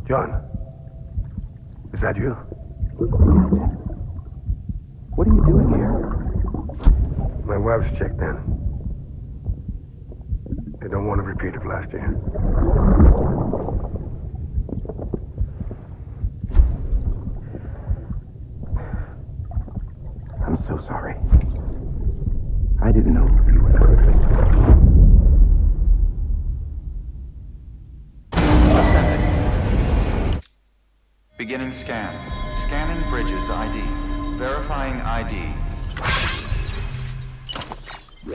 John, is that you? What are you doing here? My wife's checked in. They don't want a repeat of last year. I'm so sorry. I didn't know you were there. Ascending. Beginning scan. Scanning Bridges ID. Verifying ID.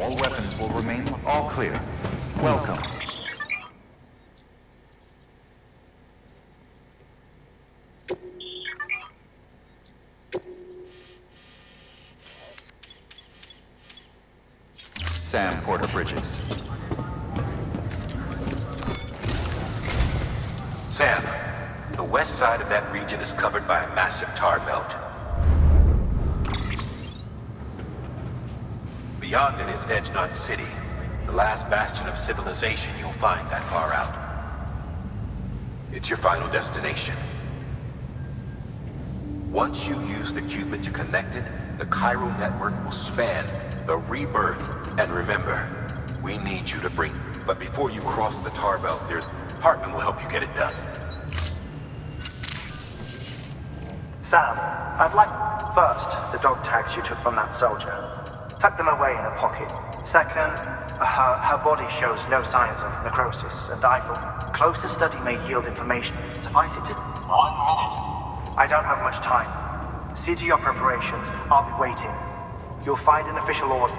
All weapons will remain all clear. Welcome. Sam Porter Bridges. Sam, the west side of that region is covered by a massive tar belt. Beyond it is Edgenut City, the last bastion of civilization you'll find that far out. It's your final destination. Once you use the Cupid to connect it, the chiral network will span the rebirth. And remember, we need you to bring... But before you cross the tar belt, Heartman will help you get it done. Sam, I'd like... First, the dog tags you took from that soldier. Tuck them away in a pocket. Second, her body shows no signs of necrosis, and I thought closer study may yield information. Suffice it to... 1 minute. I don't have much time. See to your preparations. I'll be waiting. You'll find an official order.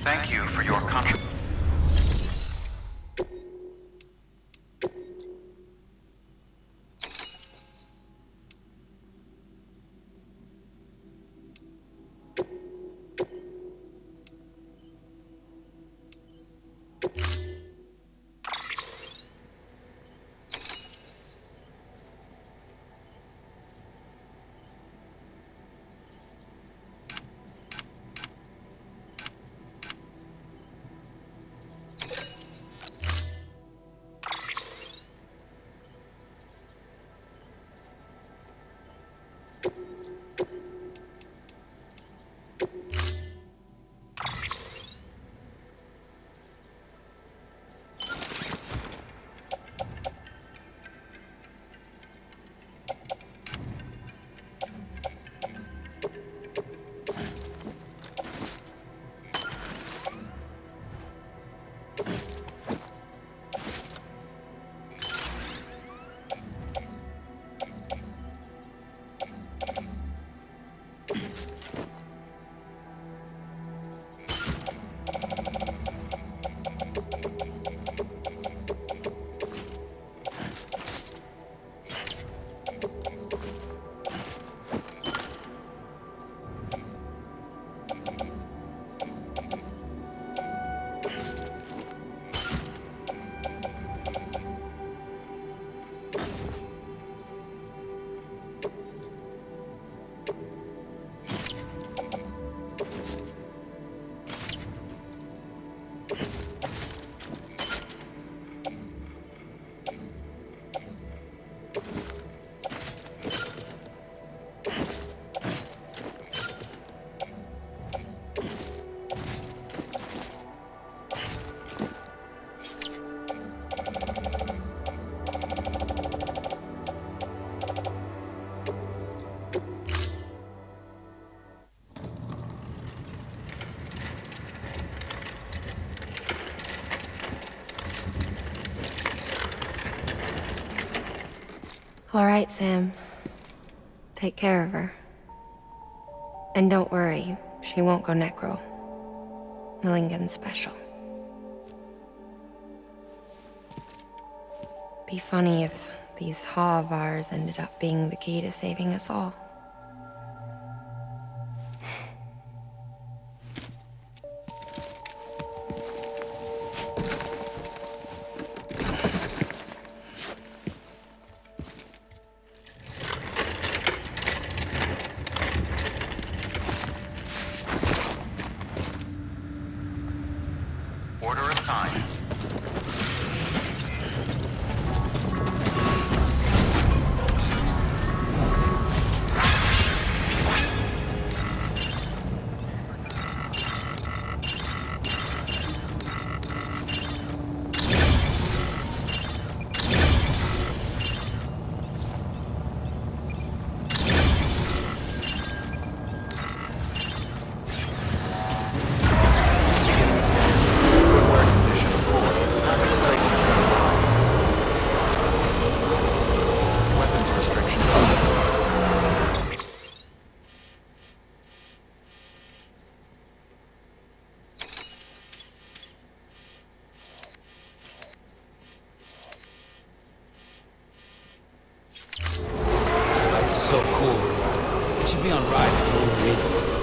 Thank you for your contribution. All right, Sam. Take care of her. And don't worry, she won't go necro. Millingan's special. Be funny if these Ha of ours ended up being the key to saving us all. Order assigned. So cool. It should be on ride for old readers.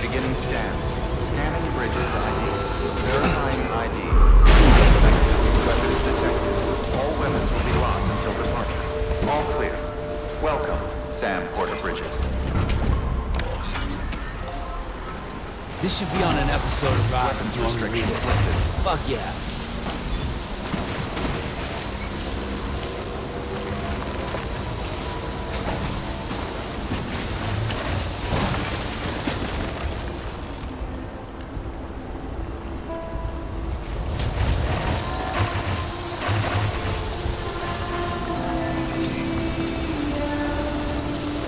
Beginning scan. Scanning bridges ID. Verifying ID. Weapons detected. All weapons will be locked until departure. All clear. Welcome, Sam Porter Bridges. This should be on an episode of Weapons Robin's restrictions Readers. lifted. Fuck yeah.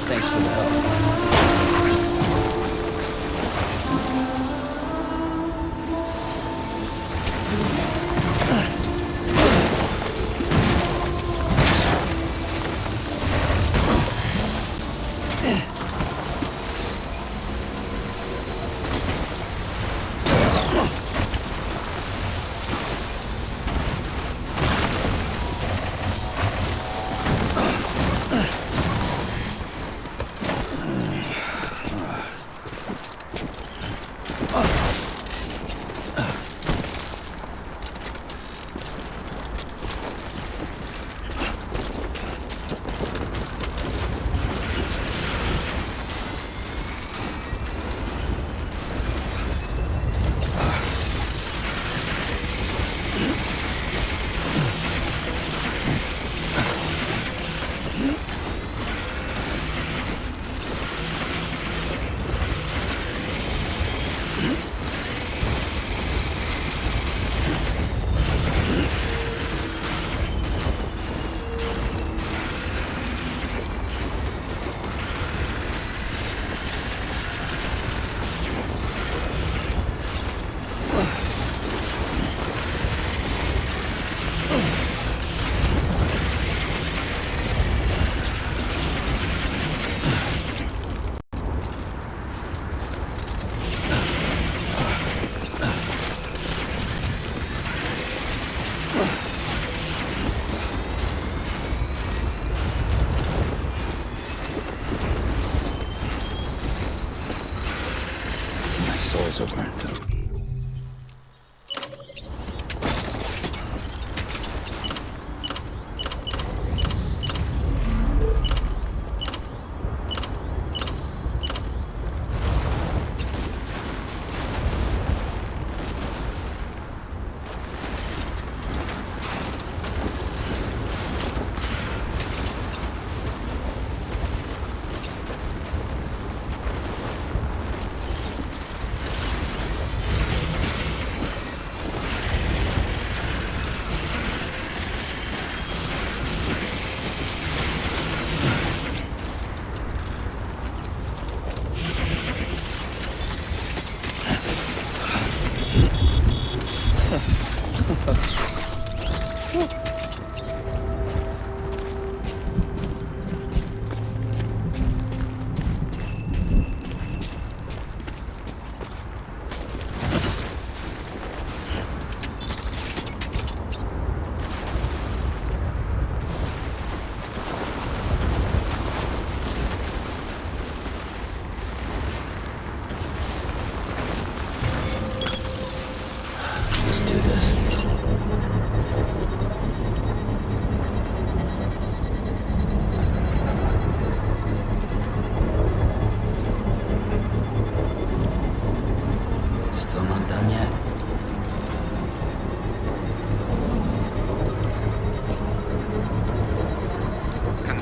Thanks for the help.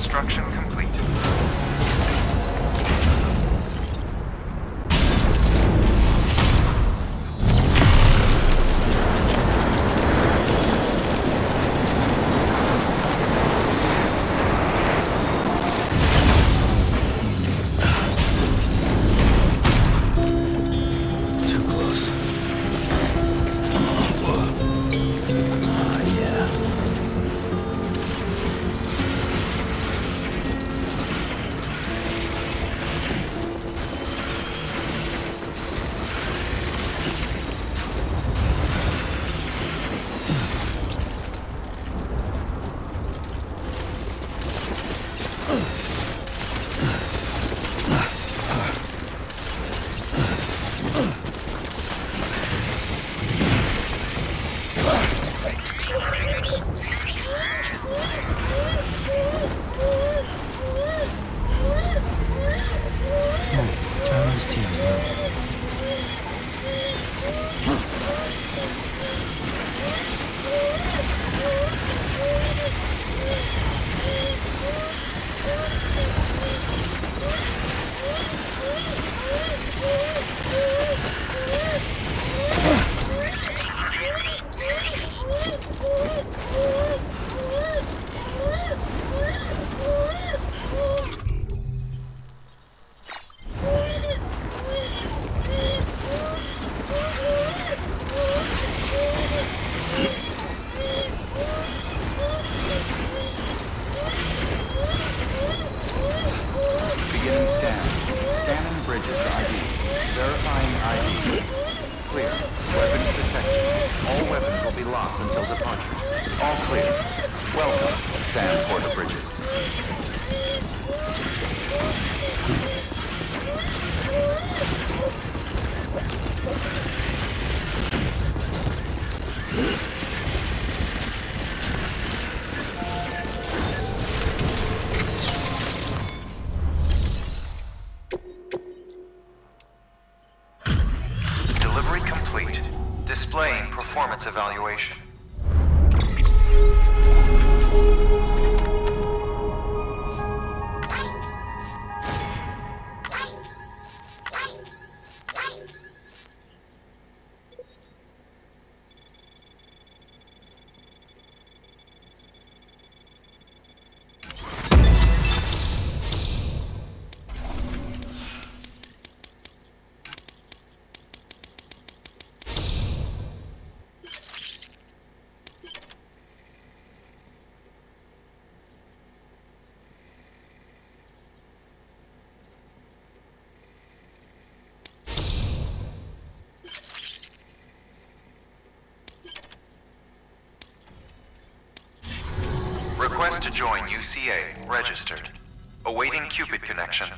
Construction complete. Too close. Yeah. Charlie's team. Beginning scan. Scanning bridges ID. Verifying ID. Clear. Weapons detected. All weapons will be locked until departure. All clear. Welcome, Sam Porter Bridges. Delivery complete. Displaying performance evaluation. Request to join UCA. Registered. Awaiting Cupid connection.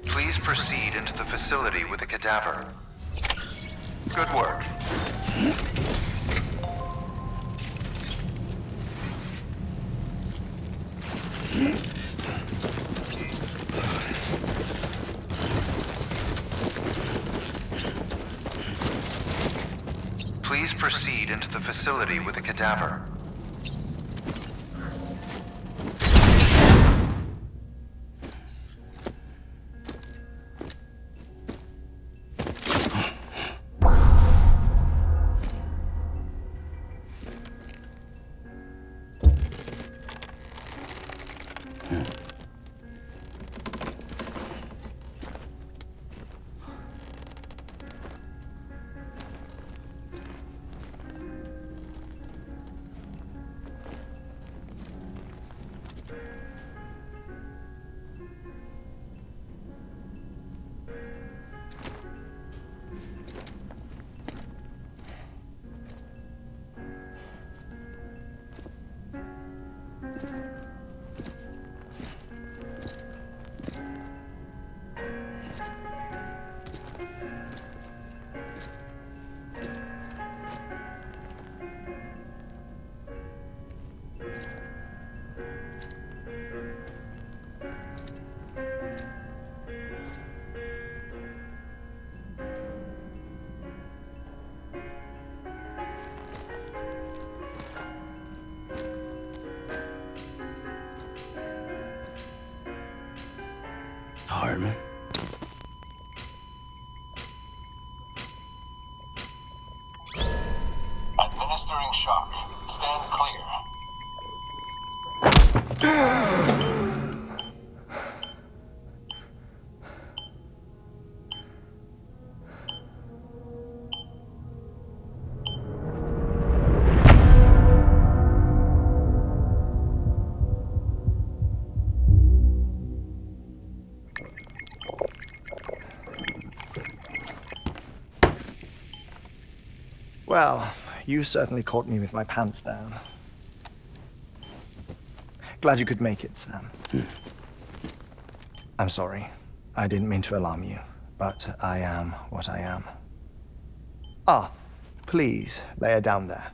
Please proceed into the facility with the cadaver. Good work. Please proceed into the facility with the cadaver. Heartman. Administering shock. Stand clear. Well, you certainly caught me with my pants down. Glad you could make it, Sam. I'm sorry. I didn't mean to alarm you, but I am what I am. Ah, please, lay her down there.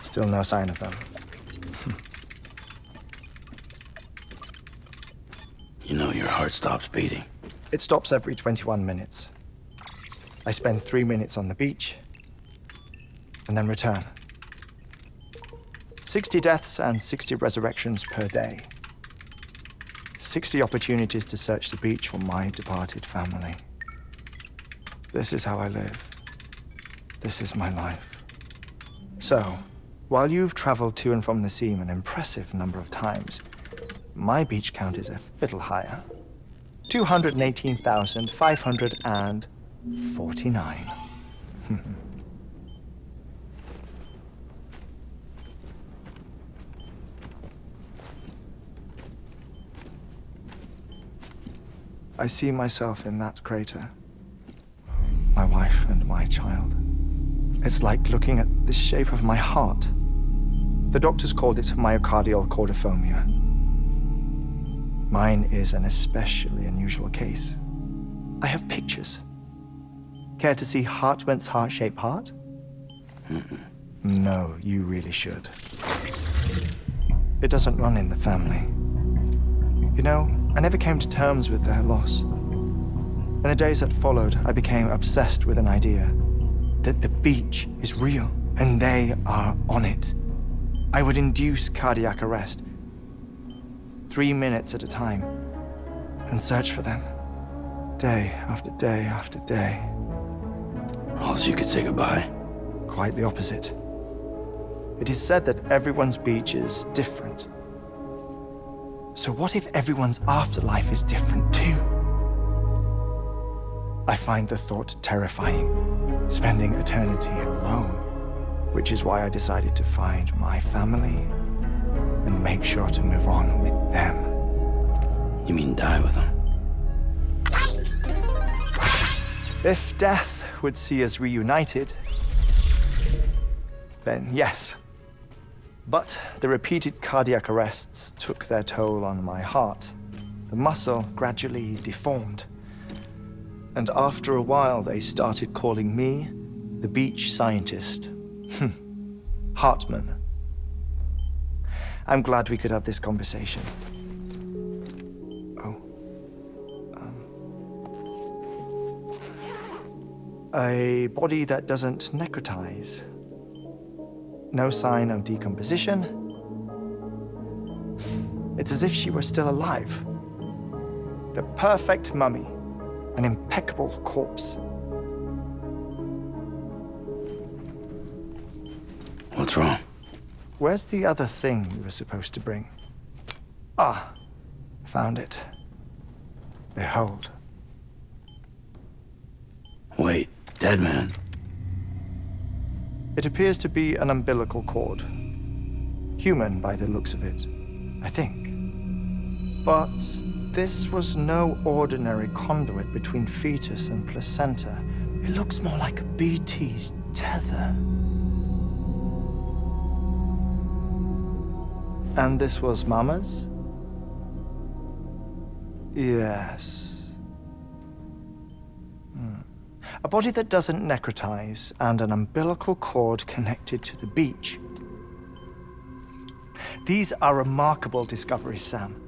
Still no sign of them. You know your heart stops beating. It stops every 21 minutes. I spend 3 minutes on the beach, and then return. 60 deaths and 60 resurrections per day. 60 opportunities to search the beach for my departed family. This is how I live. This is my life. So, while you've traveled to and from the scene an impressive number of times, my beach count is a little higher. 218,549. I see myself in that crater. My wife and my child. It's like looking at the shape of my heart. The doctors called it myocardial cordiformia. Mine is an especially unusual case. I have pictures. Care to see Heartman's heart-shaped heart? No, you really should. It doesn't run in the family. You know, I never came to terms with their loss. In the days that followed, I became obsessed with an idea that the beach is real and they are on it. I would induce cardiac arrest, 3 minutes at a time, and search for them, day after day after day. Also, you could say goodbye. Quite the opposite. It is said that everyone's beach is different. So what if everyone's afterlife is different too? I find the thought terrifying, spending eternity alone, which is why I decided to find my family and make sure to move on with them. You mean die with them? If death would see us reunited, then yes. But the repeated cardiac arrests took their toll on my heart. The muscle gradually deformed. And after a while, they started calling me the beach scientist. Heartman. I'm glad we could have this conversation. A body that doesn't necrotize. No sign of decomposition. It's as if she were still alive. The perfect mummy. An impeccable corpse. What's wrong? Where's the other thing you were supposed to bring? Ah, found it. Behold. Wait, dead man. It appears to be an umbilical cord. Human by the looks of it, I think. But this was no ordinary conduit between fetus and placenta. It looks more like a BT's tether. And this was Mama's? Yes. A body that doesn't necrotize and an umbilical cord connected to the beach. These are remarkable discoveries, Sam.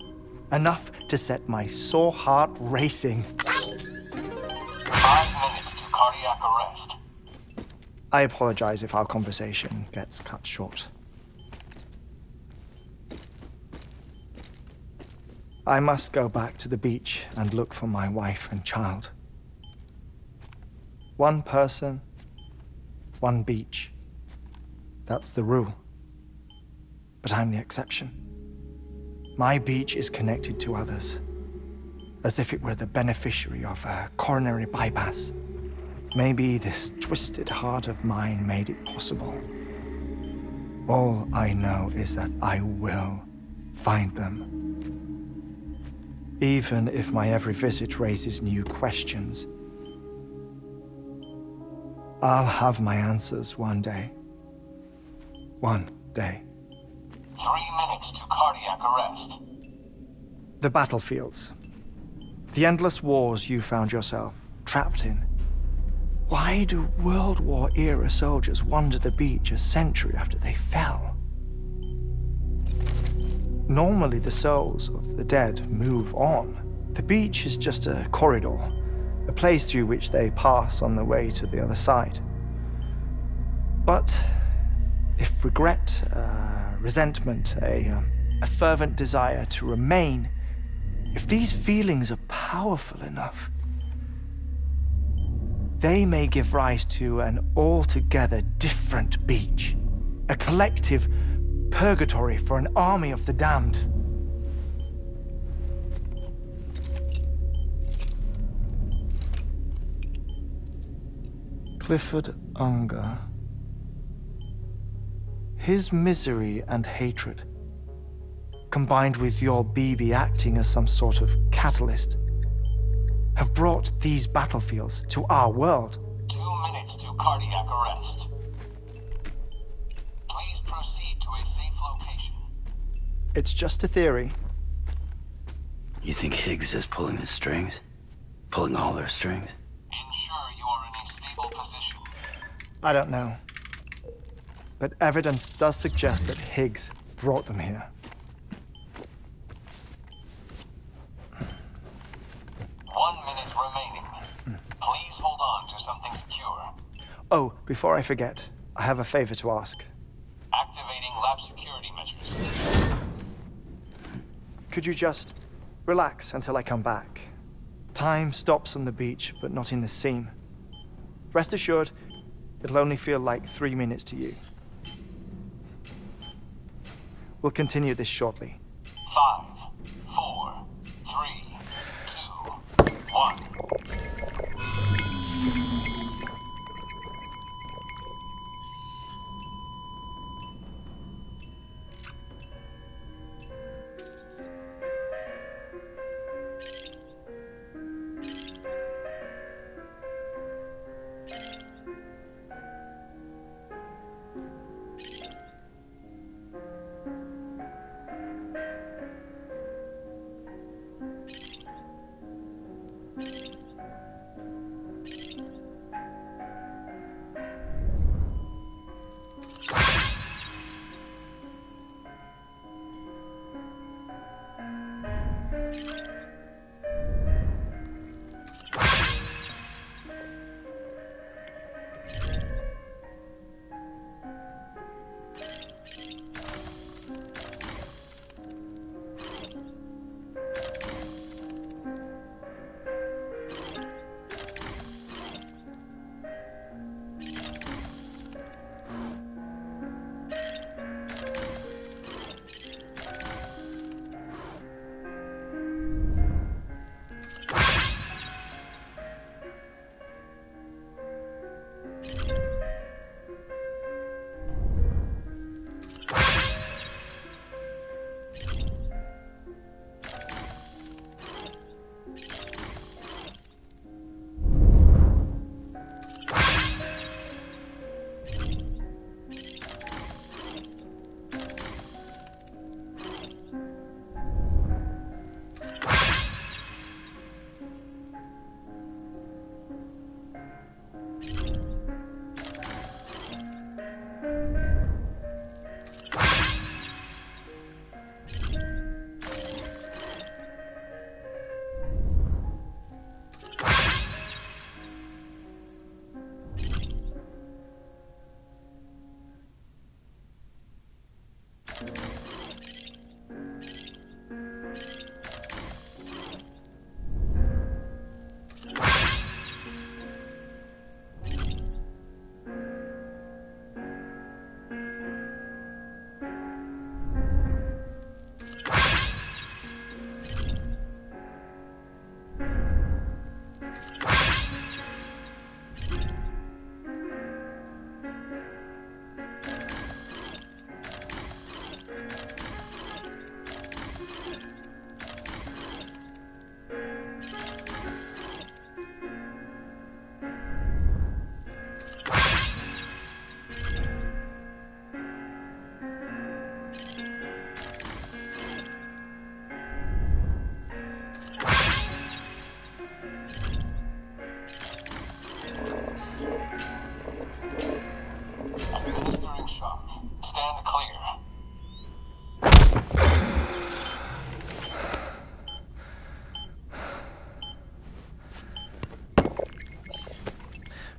Enough to set my sore heart racing. 5 minutes to cardiac arrest. I apologize if our conversation gets cut short. I must go back to the beach and look for my wife and child. One person, one beach. That's the rule. But I'm the exception. My beach is connected to others, as if it were the beneficiary of a coronary bypass. Maybe this twisted heart of mine made it possible. All I know is that I will find them. Even if my every visit raises new questions, I'll have my answers one day. One day. 3 minutes to cardiac arrest. The battlefields. The endless wars you found yourself trapped in. Why do World War-era soldiers wander the beach a century after they fell? Normally, the souls of the dead move on. The beach is just a corridor, a place through which they pass on the way to the other side. But if regret, resentment, a fervent desire to remain, if these feelings are powerful enough, they may give rise to an altogether different beach, a collective purgatory for an army of the damned. Clifford Unger. His misery and hatred, combined with your BB acting as some sort of catalyst, have brought these battlefields to our world. 2 minutes to cardiac arrest. Please proceed to a safe location. It's just a theory. You think Higgs is pulling the strings? Pulling all their strings? Ensure you are in a stable position. I don't know. But evidence does suggest that Higgs brought them here. 1 minute remaining. Please hold on to something secure. Oh, before I forget, I have a favor to ask. Activating lab security measures. Could you just relax until I come back? Time stops on the beach, but not in the scene. Rest assured, it'll only feel like 3 minutes to you. We'll continue this shortly. 5, 4, 3, 2, 1.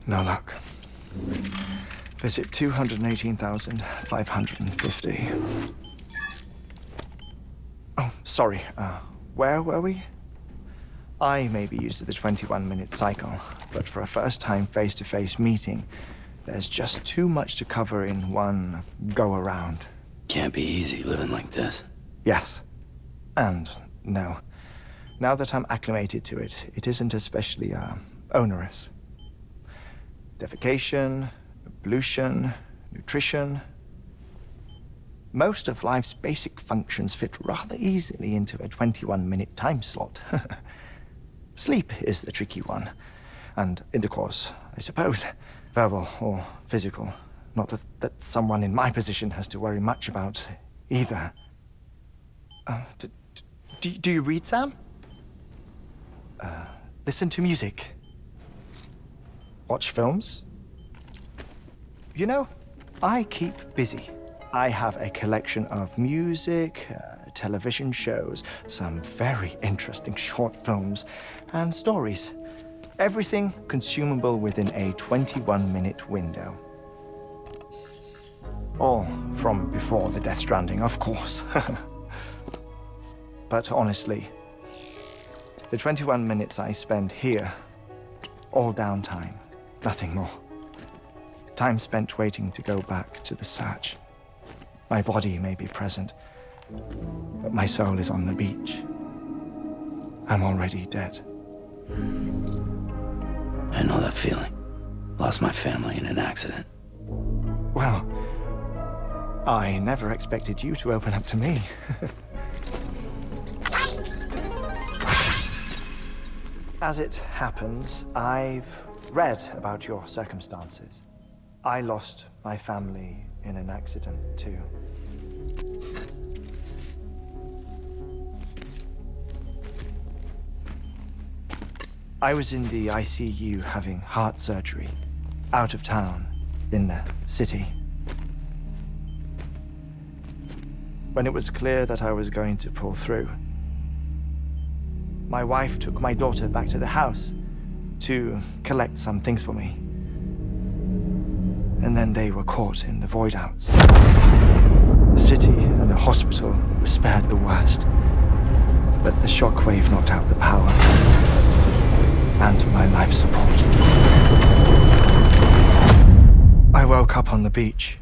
No luck. Visit 218,550. Oh, sorry. Where were we? I may be used to the 21-minute cycle, but for a first-time face-to-face meeting, there's just too much to cover in one go-around. Can't be easy living like this. Yes. And no. Now that I'm acclimated to it, it isn't especially, onerous. Defecation, ablution, nutrition. Most of life's basic functions fit rather easily into a 21-minute time slot. Sleep is the tricky one. And intercourse, I suppose. Verbal or physical. Not that someone in my position has to worry much about either. Do you read, Sam? Listen to music. Watch films? You know, I keep busy. I have a collection of music, television shows, some very interesting short films, and stories. Everything consumable within a 21-minute window. All from before the Death Stranding, of course. But honestly, the 21 minutes I spend here, all downtime, nothing more. Time spent waiting to go back to the search. My body may be present, but my soul is on the beach. I'm already dead. I know that feeling. Lost my family in an accident. Well, I never expected you to open up to me. As it happens, I've read about your circumstances. I lost my family in an accident, too. I was in the ICU having heart surgery, out of town, in the city. When it was clear that I was going to pull through, my wife took my daughter back to the house to collect some things for me. And then they were caught in the void outs. The city and the hospital were spared the worst, but the shockwave knocked out the power and my life support. I woke up on the beach.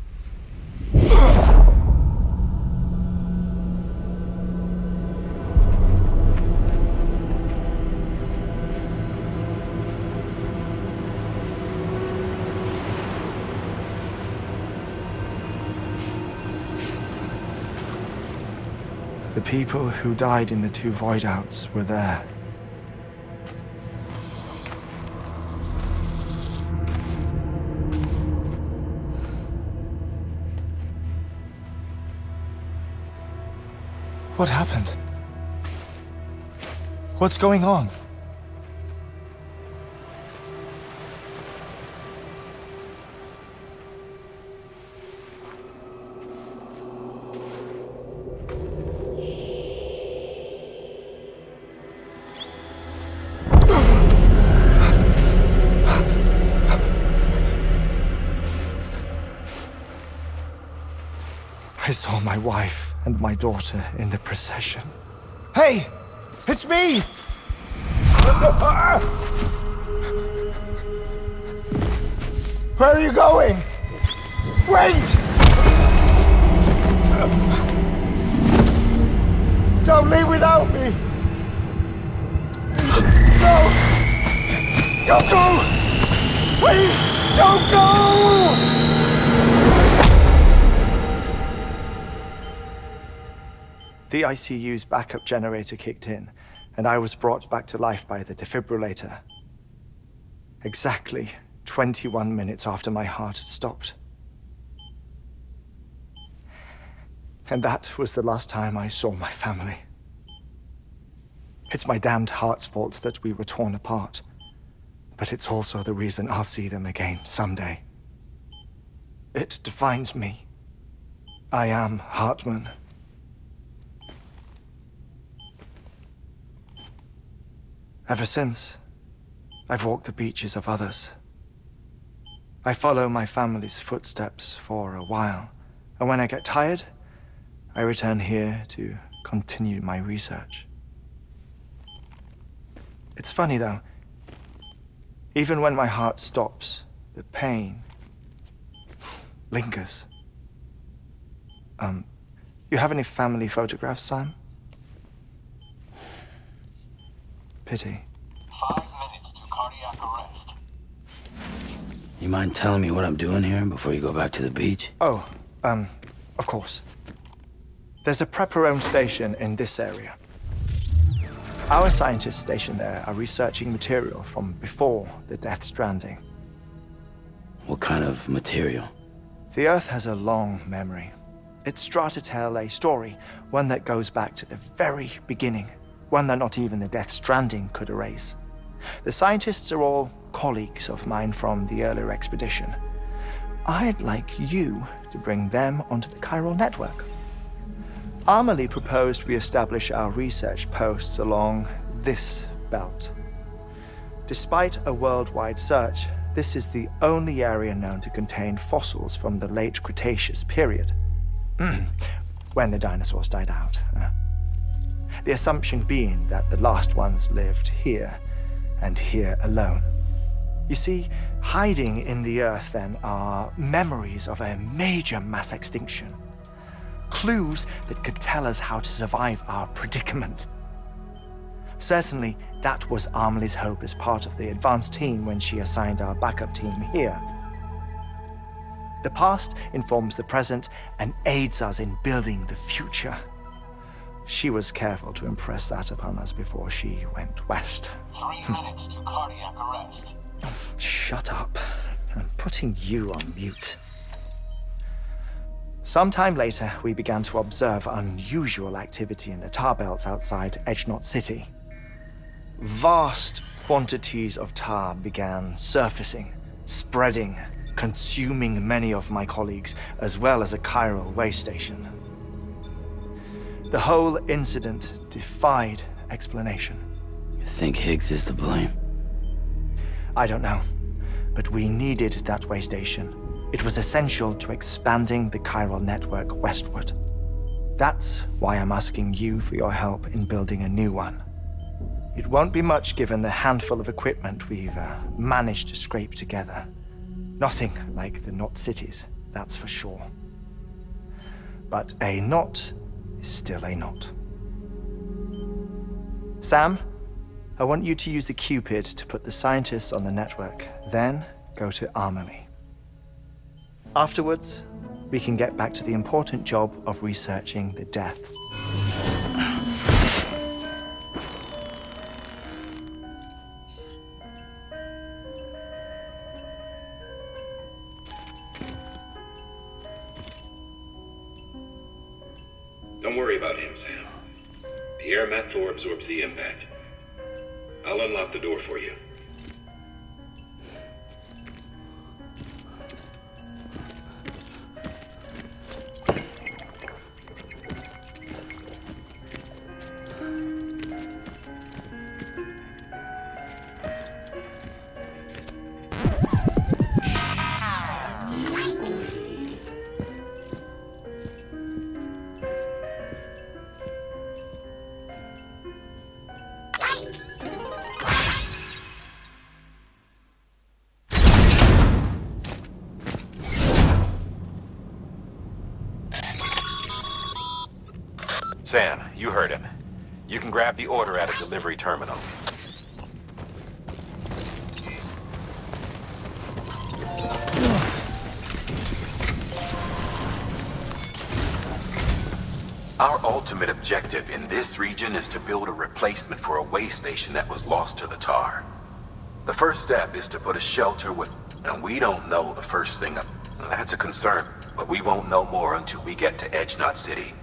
The people who died in the two void outs were there. What happened? What's going on? I saw my wife and my daughter in the procession. Hey! It's me! Where are you going? Wait! Don't leave without me! No! Don't go! Please, don't go! The ICU's backup generator kicked in, and I was brought back to life by the defibrillator. Exactly 21 minutes after my heart had stopped. And that was the last time I saw my family. It's my damned heart's fault that we were torn apart, but it's also the reason I'll see them again someday. It defines me. I am Heartman. Ever since, I've walked the beaches of others, I follow my family's footsteps for a while, and when I get tired, I return here to continue my research. It's funny though, even when my heart stops, the pain lingers. You have any family photographs, Sam? Pity. 5 minutes to cardiac arrest. You mind telling me what I'm doing here before you go back to the beach? Oh, of course. There's a prep-your-own station in this area. Our scientists stationed there are researching material from before the Death Stranding. What kind of material? The Earth has a long memory. It's trying to tell a story, one that goes back to the very beginning, one that not even the Death Stranding could erase. The scientists are all colleagues of mine from the earlier expedition. I'd like you to bring them onto the chiral network. Amelie proposed we establish our research posts along this belt. Despite a worldwide search, this is the only area known to contain fossils from the late Cretaceous period, when the dinosaurs died out. The assumption being that the last ones lived here, and here alone. You see, hiding in the Earth then are memories of a major mass extinction. Clues that could tell us how to survive our predicament. Certainly, that was Amelie's hope as part of the advanced team when she assigned our backup team here. The past informs the present and aids us in building the future. She was careful to impress that upon us before she went west. 3 minutes to cardiac arrest. Shut up. I'm putting you on mute. Sometime later, we began to observe unusual activity in the tar belts outside Edgenot City. Vast quantities of tar began surfacing, spreading, consuming many of my colleagues, as well as a chiral way station. The whole incident defied explanation. You think Higgs is to blame? I don't know, but we needed that way station. It was essential to expanding the chiral network westward. That's why I'm asking you for your help in building a new one. It won't be much given the handful of equipment we've managed to scrape together. Nothing like the knot cities, that's for sure. But a knot is still a knot. Sam, I want you to use the Cupid to put the scientists on the network, then go to Amelie. Afterwards, we can get back to the important job of researching the deaths. Don't worry about him, Sam. The air mat floor absorbs the impact. I'll unlock the door for you. Sam, you heard him. You can grab the order at a delivery terminal. Our ultimate objective in this region is to build a replacement for a way station that was lost to the tar. The first step is to put a shelter with... And we don't know the first thing. That's a concern, but we won't know more until we get to Edgenot City.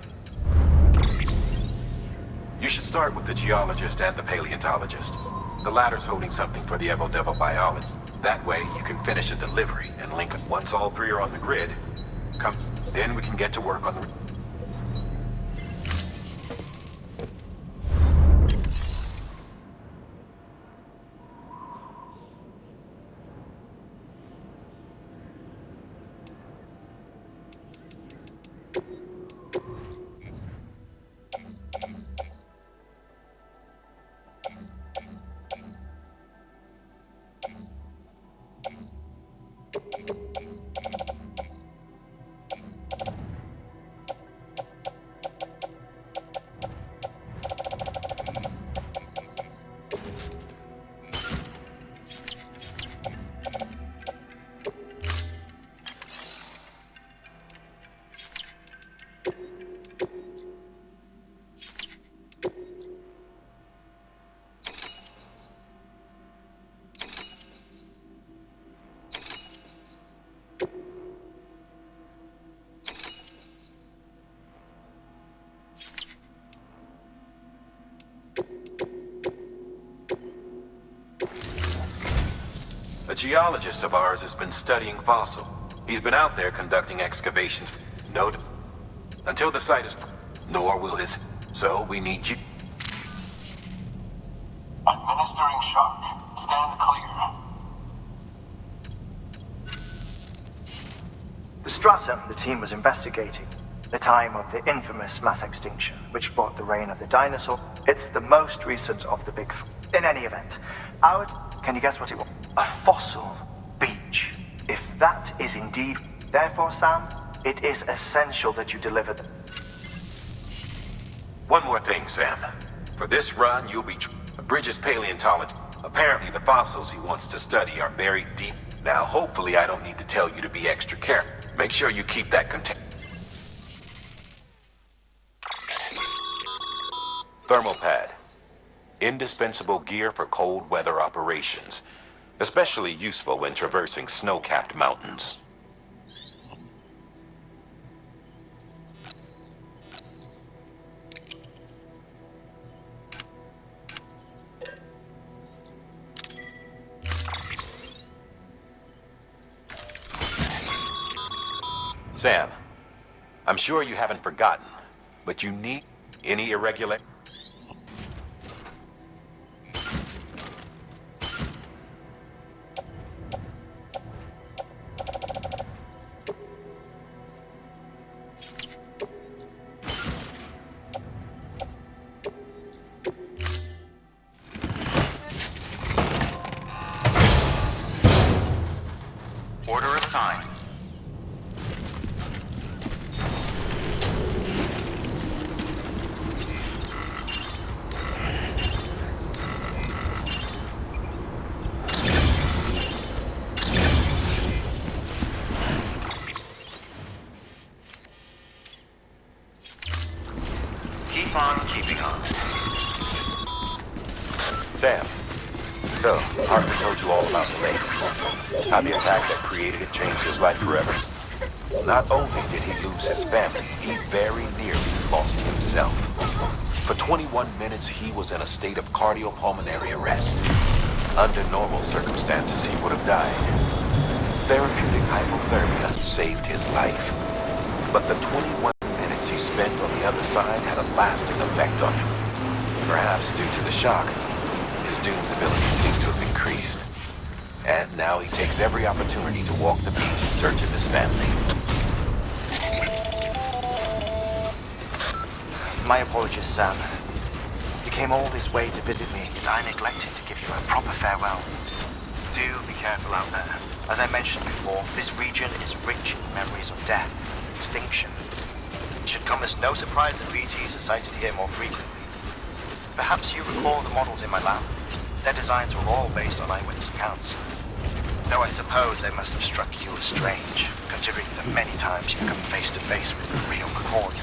You should start with the geologist and the paleontologist. The latter's holding something for the Evo-Devo biologist. That way, you can finish a delivery and link it. Once all three are on the grid, then we can get to work on the... A geologist of ours has been studying fossil. He's been out there conducting excavations. No, until the site is, nor will his. So we need you. Administering shock. Stand clear. The stratum the team was investigating, the time of the infamous mass extinction, which brought the reign of the dinosaur. It's the most recent of the big. In any event, can you guess what it was? A fossil beach. If that is indeed. Therefore, Sam, it is essential that you deliver them. One more thing, Sam. For this run, you'll be Bridges' paleontologist. Apparently, the fossils he wants to study are buried deep. Now, hopefully, I don't need to tell you to be extra careful. Make sure you keep that contained. Thermal pad. Indispensable gear for cold weather operations. Especially useful when traversing snow-capped mountains. Sam, I'm sure you haven't forgotten, but you need any irregular... Order assigned. Keep on keeping on. Sam, so, Heartman told you all about the lake. How the attack that created it changed his life forever. Not only did he lose his family, he very nearly lost himself. For 21 minutes, he was in a state of cardiopulmonary arrest. Under normal circumstances, he would have died. Therapeutic hypothermia saved his life. But the 21 minutes he spent on the other side had a lasting effect on him. Perhaps due to the shock, his Doom's abilities seem to have increased. And now he takes every opportunity to walk the beach in search of his family. My apologies, Sam. You came all this way to visit me, and I neglected to give you a proper farewell. Do be careful out there. As I mentioned before, this region is rich in memories of death, extinction. It should come as no surprise that BTs are sighted here more frequently. Perhaps you recall the models in my lab? Their designs were all based on eyewitness accounts. Though I suppose they must have struck you as strange, considering the many times you've come face to face with the real McCord.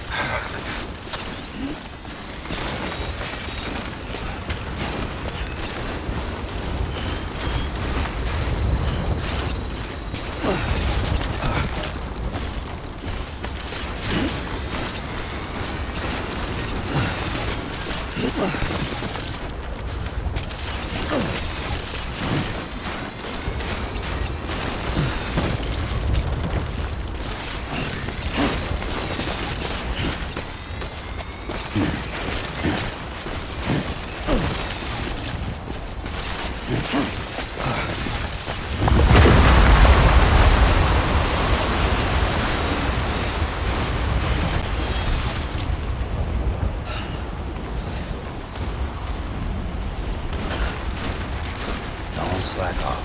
Don't slack off.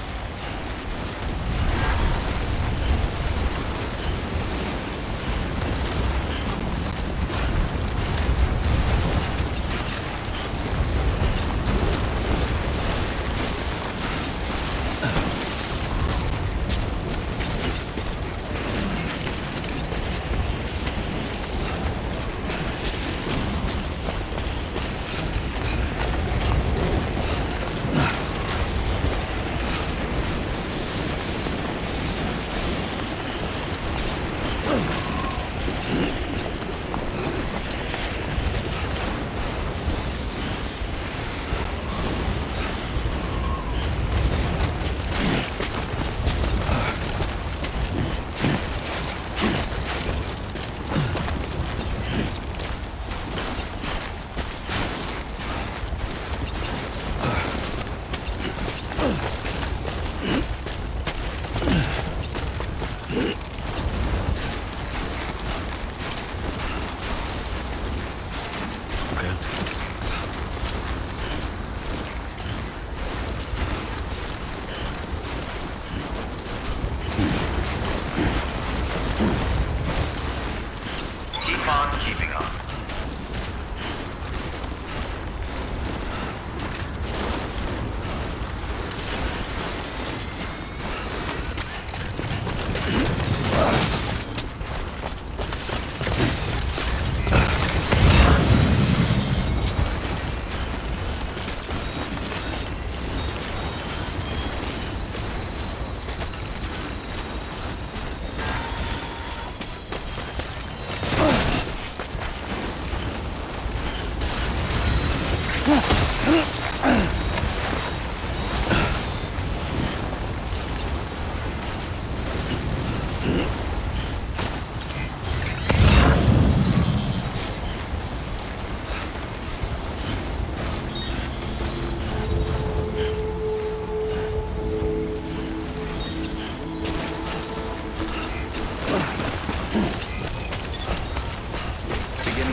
Beginning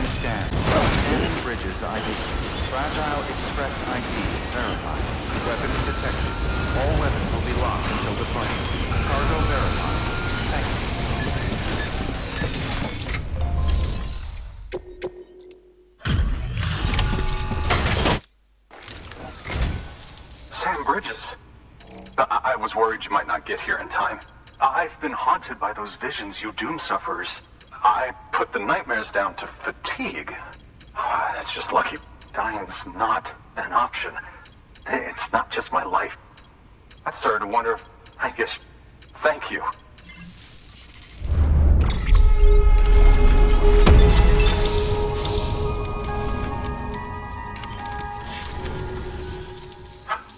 scan. Scanning bridges ID. Fragile Express ID verified. Weapons detected. All weapons will be locked until departure. Cargo verified. Thank you. Sam Bridges. I was worried you might not get here in time. I've been haunted by those visions you doom sufferers. I put the nightmares down to fatigue. It's just lucky dying's not an option. It's not just my life. I started to wonder if I guess... Thank you.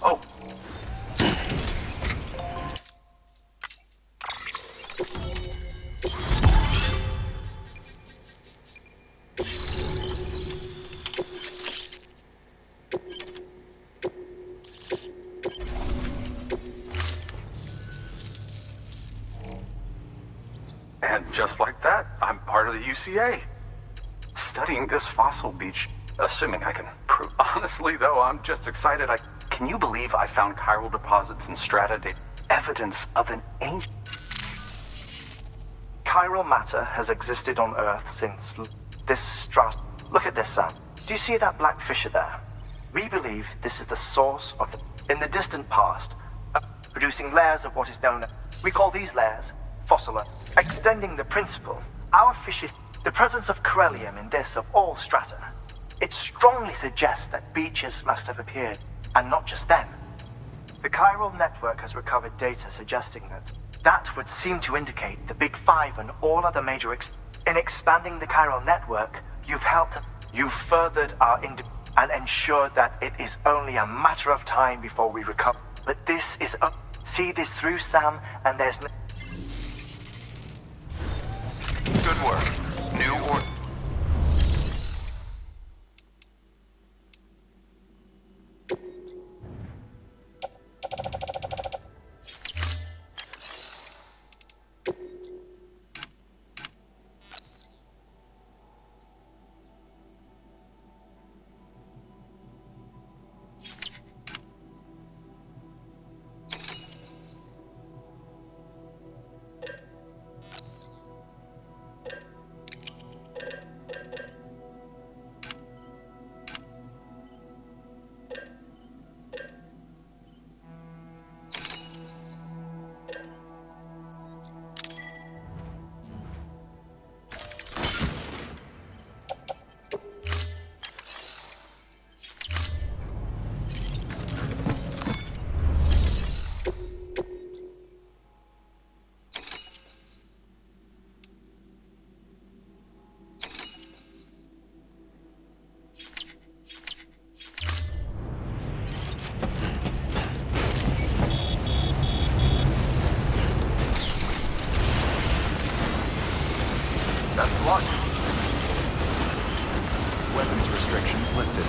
Oh. And just like that, I'm part of the UCA. Studying this fossil beach, assuming I can prove. Honestly, though, I'm just excited. Can you believe I found chiral deposits in strata evidence of an ancient... Chiral matter has existed on Earth since this strata. Look at this, Sam. Do you see that black fissure there? We believe this is the source of in the distant past, producing layers of what is known as... We call these layers fossila. Extending the principle, our fissure, the presence of corellium in this of all strata, it strongly suggests that beaches must have appeared, and not just then. The chiral network has recovered data suggesting that would seem to indicate the Big Five and all other major in expanding the chiral network, you've furthered our and ensured that it is only a matter of time before we recover. But this is see this through, Sam, and there's no... Good work. New order. That's blocked. Weapons restrictions lifted.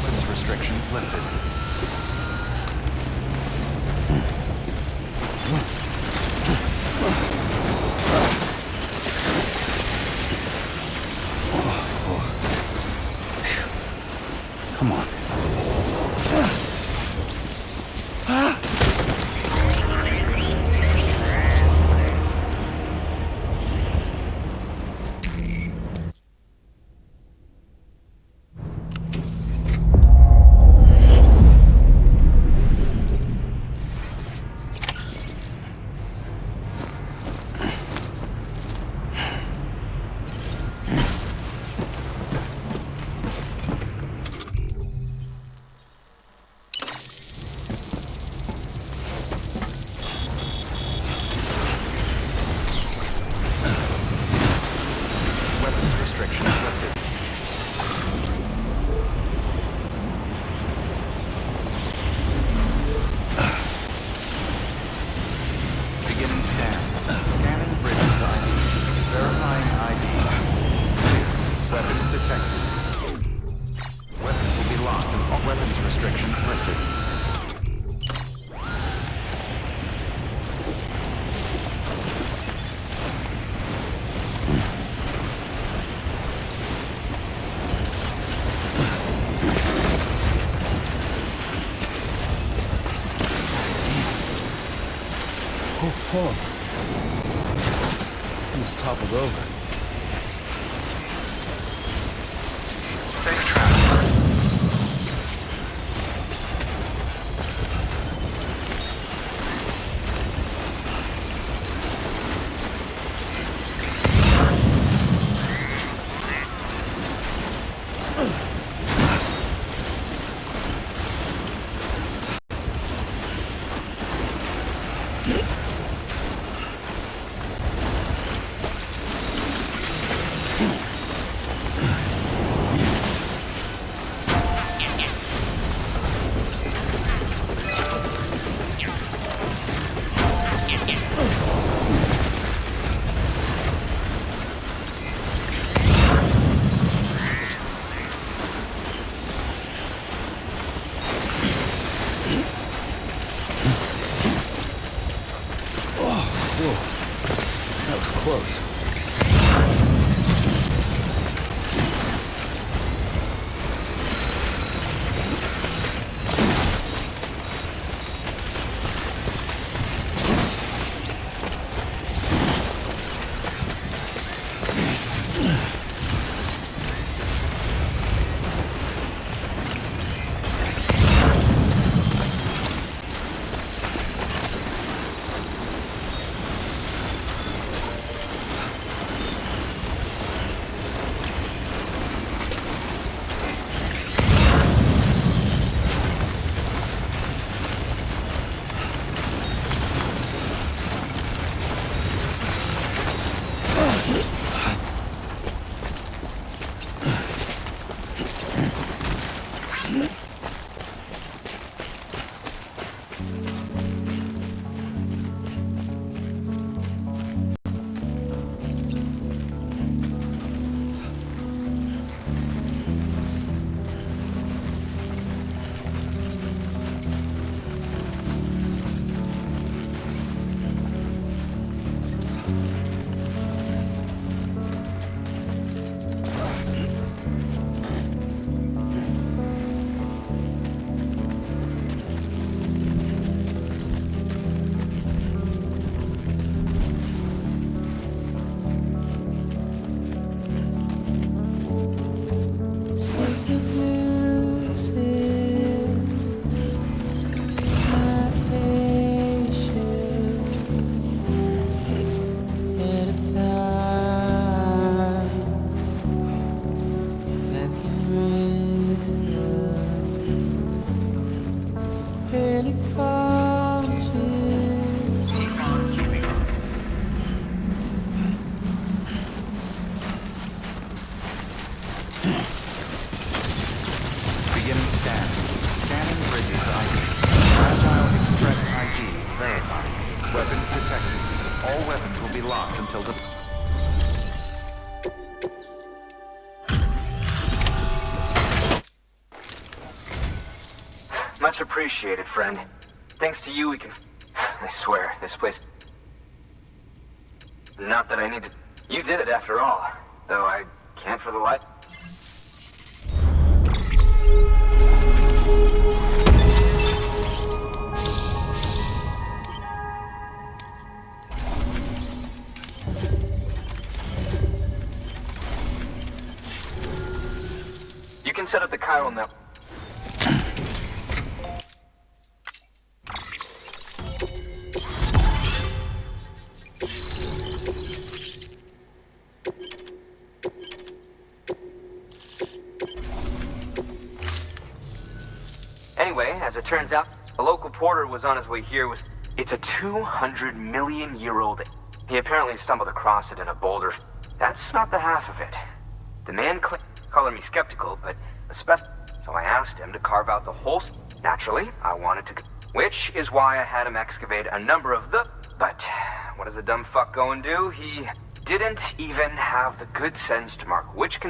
Weapons restrictions lifted. Come on. Weapons restrictions lifted. Beginning scan. Scanning bridges ID. Verifying ID. Clear. Weapons detected. Weapons will be locked and all weapons restrictions lifted. Oh. Almost toppled over. Safe trap. That was close. Beginning scan. Scanning bridges ID. Fragile Express ID verified. Weapons detected. All weapons will be locked until the... Much appreciated, friend. Thanks to you, we can... I swear, this place... Not that I need to... You did it after all. Though I can't for the life... You can set up the chiral network. Anyway, as it turns out, a local porter was on his way here with... It's a 200 million year old... He apparently stumbled across it in a boulder. That's not the half of it. The man colored me skeptical, but so I asked him to carve out the whole... Naturally, I wanted to... Which is why I had him excavate a number of the... But what does the dumb fuck go and do? He didn't even have the good sense to mark which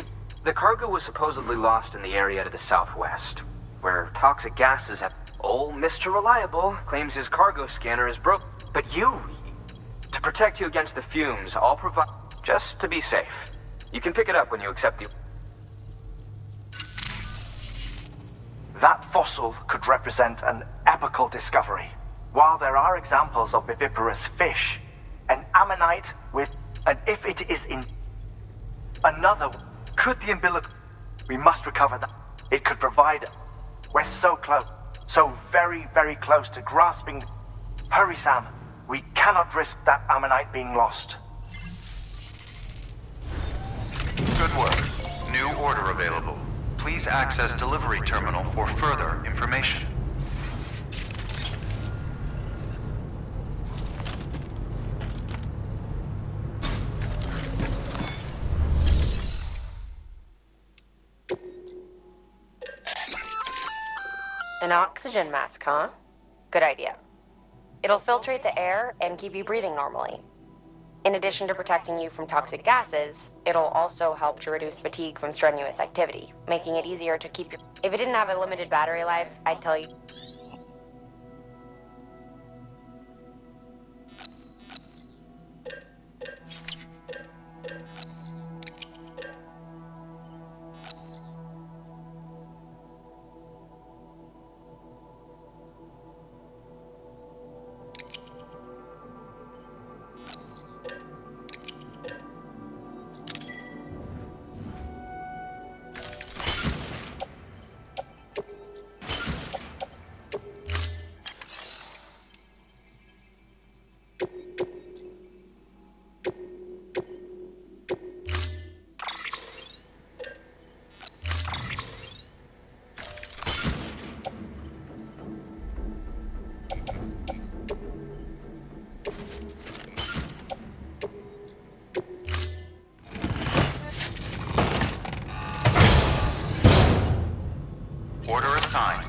The cargo was supposedly lost in the area to the southwest, where toxic gases have... Old Mr. Reliable claims his cargo scanner is broke. But to protect you against the fumes, I'll provide... Just to be safe. You can pick it up when you accept the... That fossil could represent an epical discovery. While there are examples of viviparous fish, an ammonite with... And if it is in... Another... Could the umbilical... We must recover that. It could provide... We're so close. So very, very close to grasping... Hurry, Sam. We cannot risk that ammonite being lost. Good work. New order available. Please access delivery terminal for further information. An oxygen mask, huh? Good idea. It'll filtrate the air and keep you breathing normally. In addition to protecting you from toxic gases, it'll also help to reduce fatigue from strenuous activity, making it easier to keep your... If it didn't have a limited battery life, I'd tell you... Order assigned.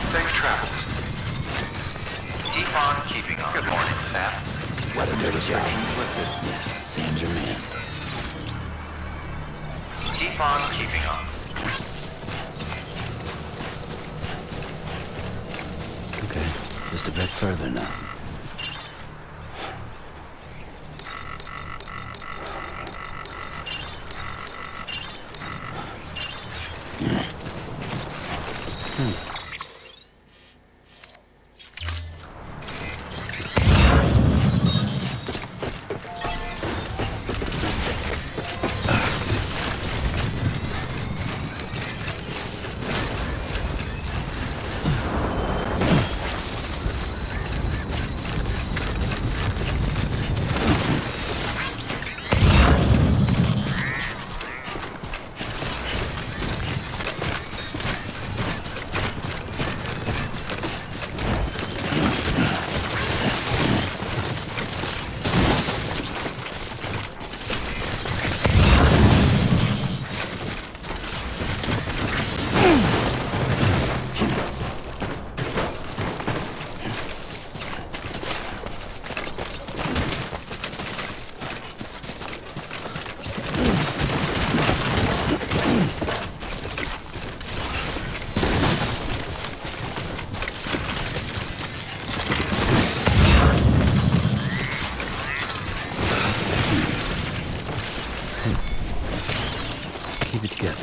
Safe travels. Keep on keeping on. Good morning, Sam. Weather restrictions lifted. Yeah, Sam's your man. Keep on keeping on. Okay, just a bit further now. Skip.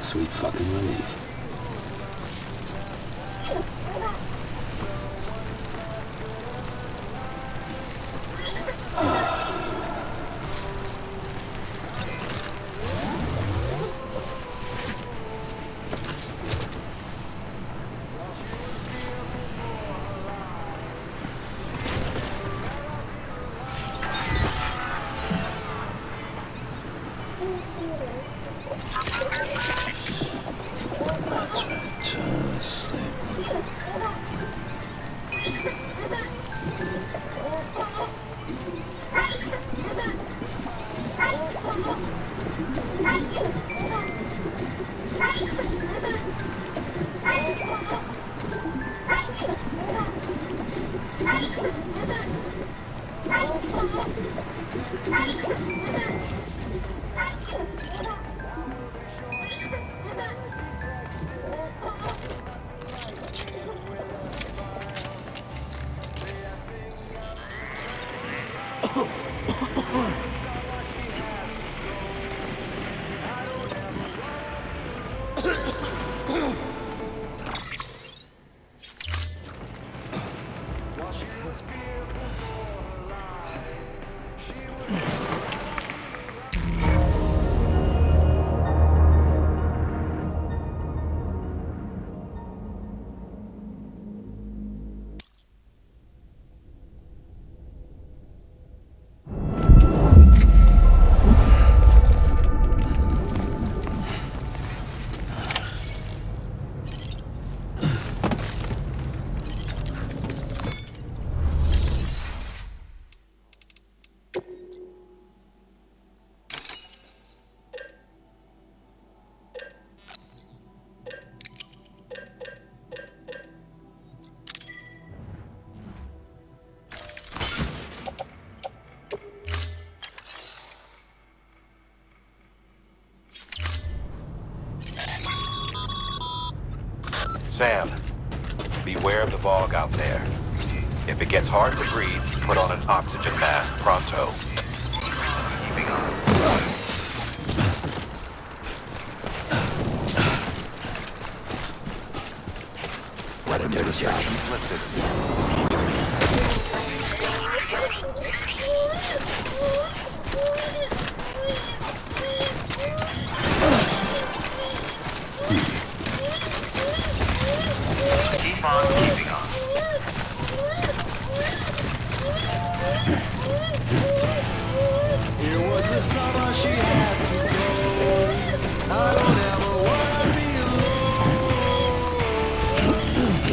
Sweet fucking relief. Sam, beware of the fog out there. If it gets hard to breathe, put on an oxygen mask pronto. What a dirty job. Keep on keeping on. It was the summer she had to go. I don't ever wanna be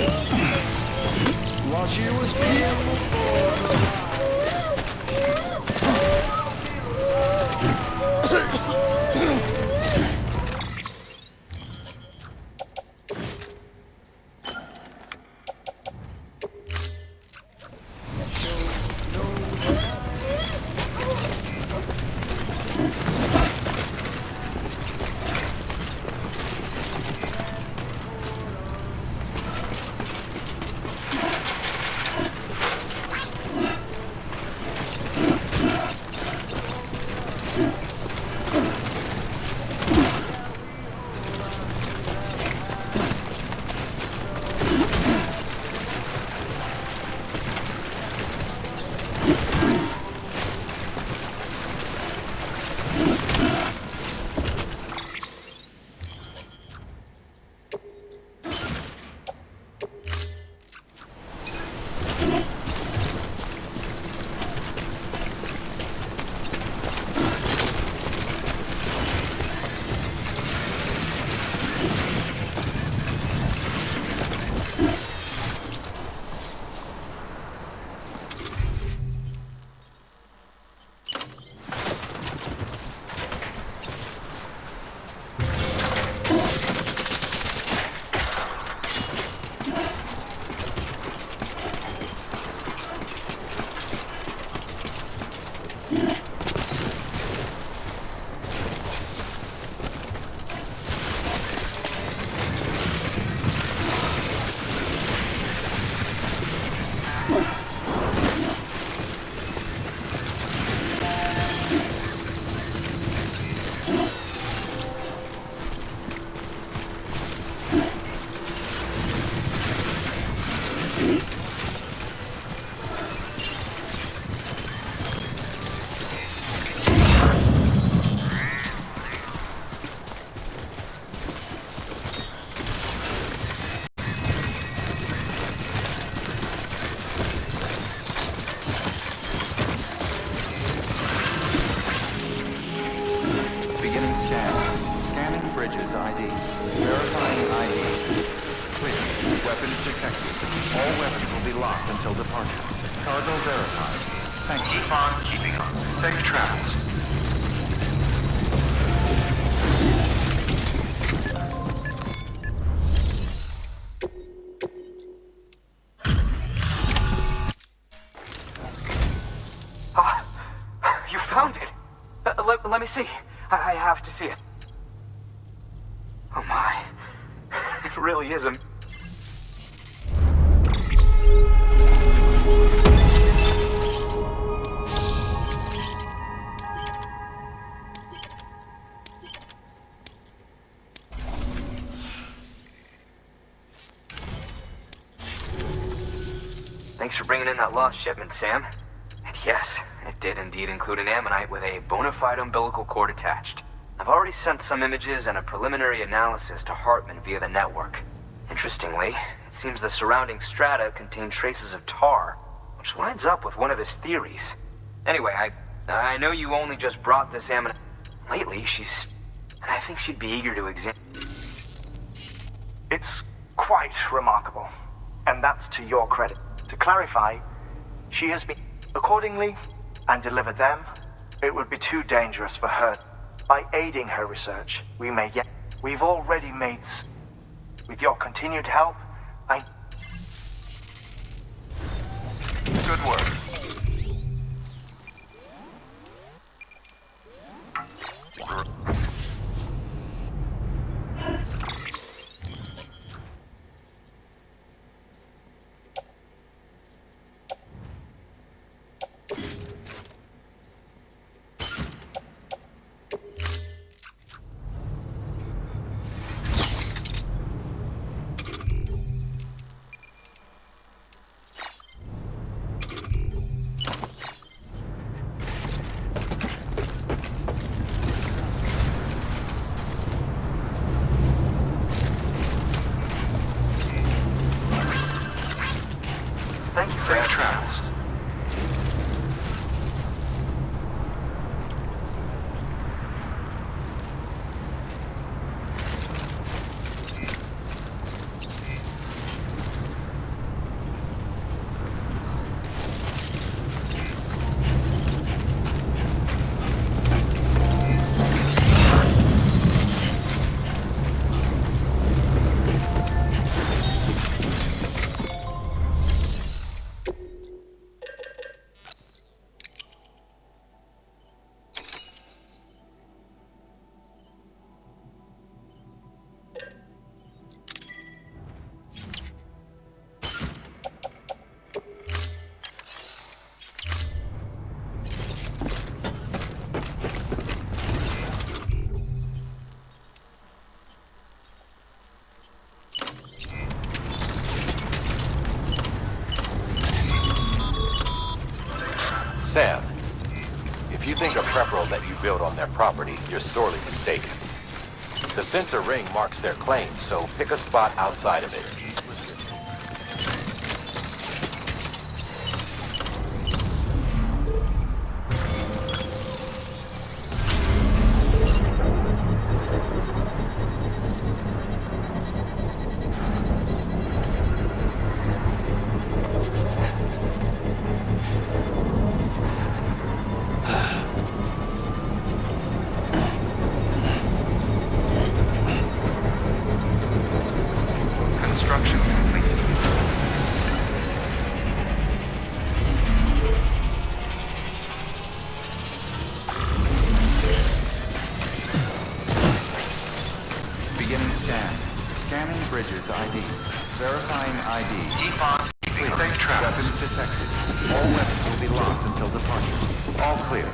alone. Bridges ID. Verifying ID. Clear. Weapons detected. All weapons will be locked until departure. Cargo verified. Thank you. Keep on keeping on. Safe travels. You found it. Let me see. I have to see it. Oh my. It really is a... Thanks for bringing in that lost shipment, Sam. And yes, it did indeed include an ammonite with a bona fide umbilical cord attached. I've already sent some images and a preliminary analysis to Heartman via the network. Interestingly, it seems the surrounding strata contain traces of tar, which lines up with one of his theories. Anyway, I know you only just brought this ammonite. Lately, she's... and I think she'd be eager to examine... It's quite remarkable, and that's to your credit. To clarify, she has been accordingly and delivered them. It would be too dangerous for her. By aiding her research, we may yet... We've already made... With your continued help, Good work. Thank you, Safe Sam. travels. Sam, if you think a prep will let you build on their property, you're sorely mistaken. The sensor ring marks their claim, so pick a spot outside of it. Construction complete. Beginning scan. Scanning Bridges ID. Verifying ID. Keep on keeping Clear. safe travels. Weapons detected. All weapons will be locked until departure. All clear.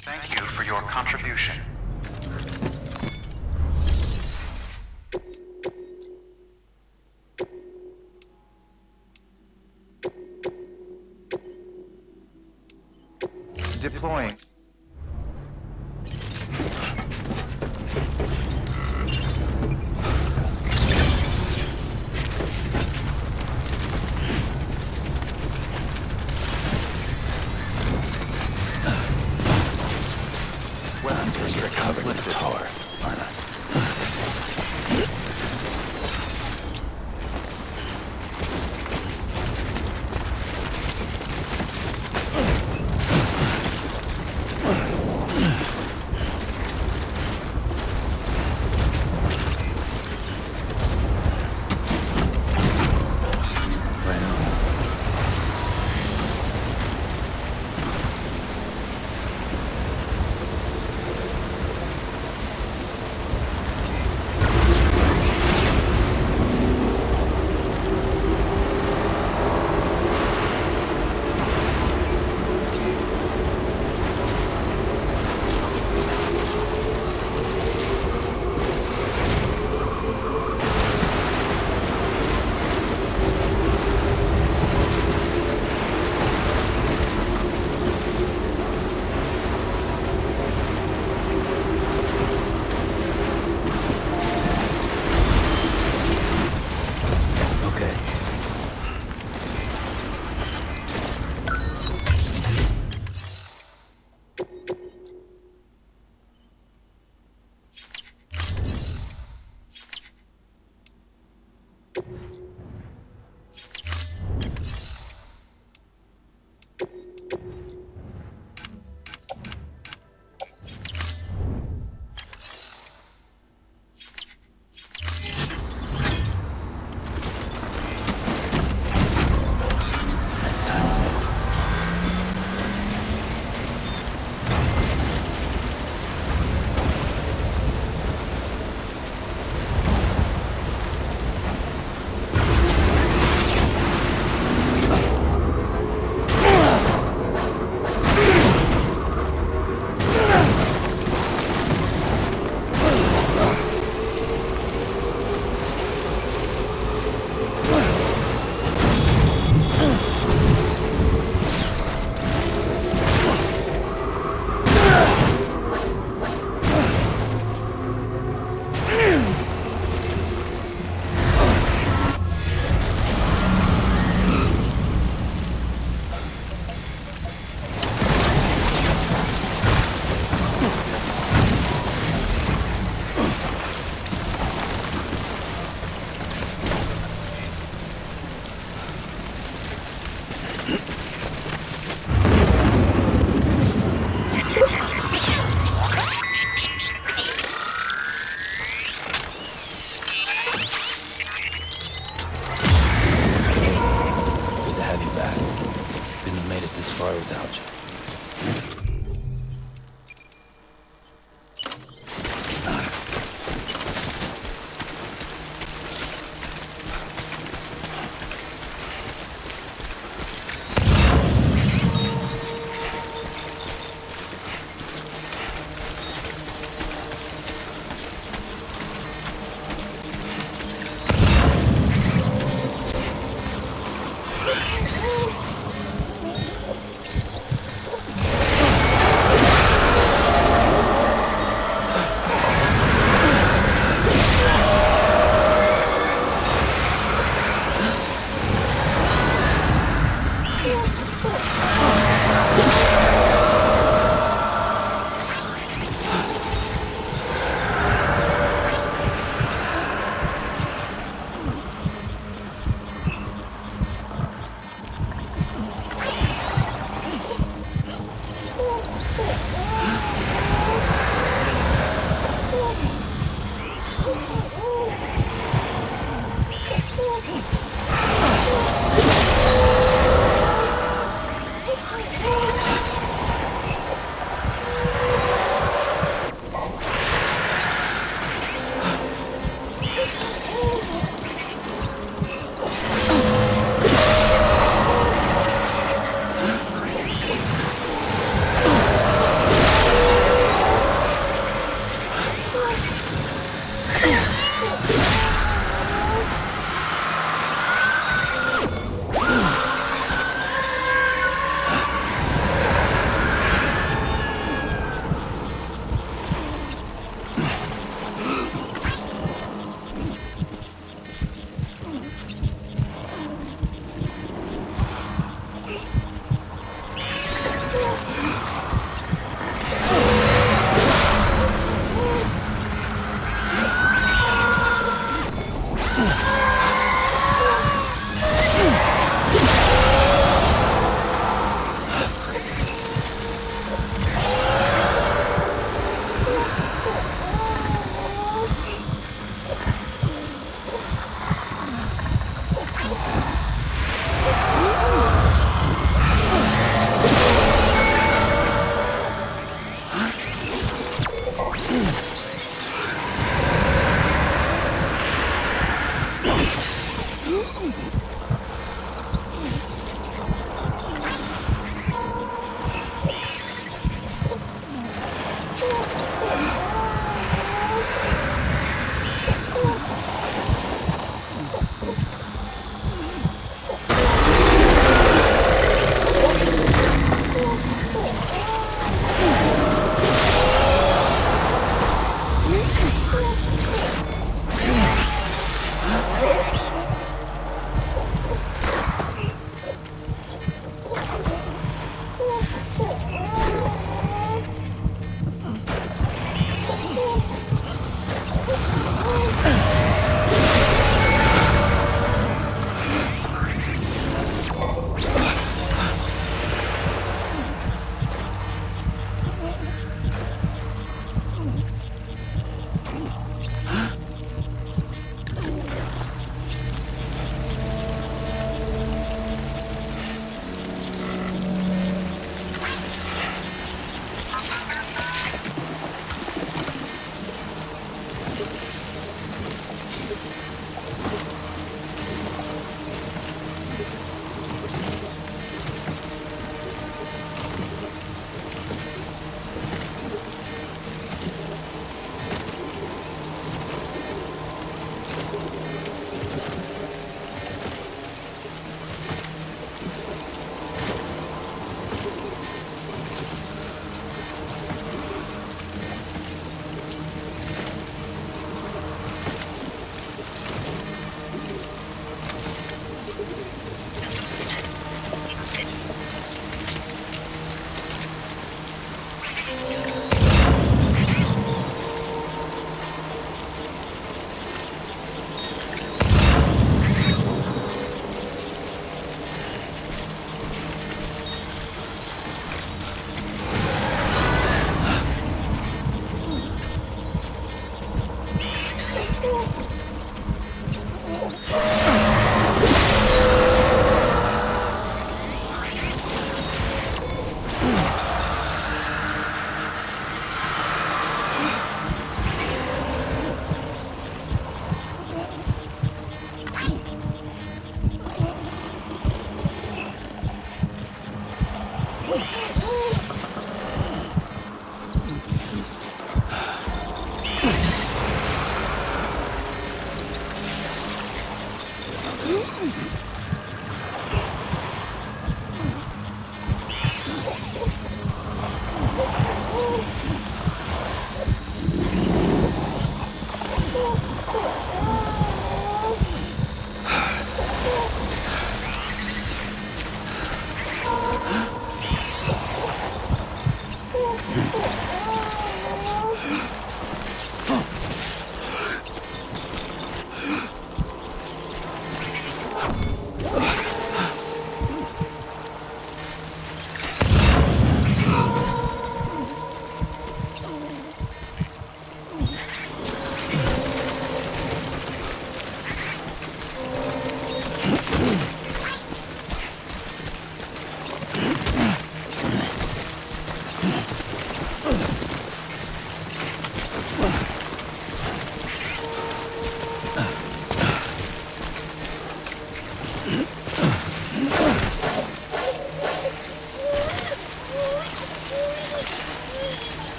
Thank you for your contribution. Deploying. Weapons restrictions lifted. Tower.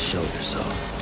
Shoulder saw.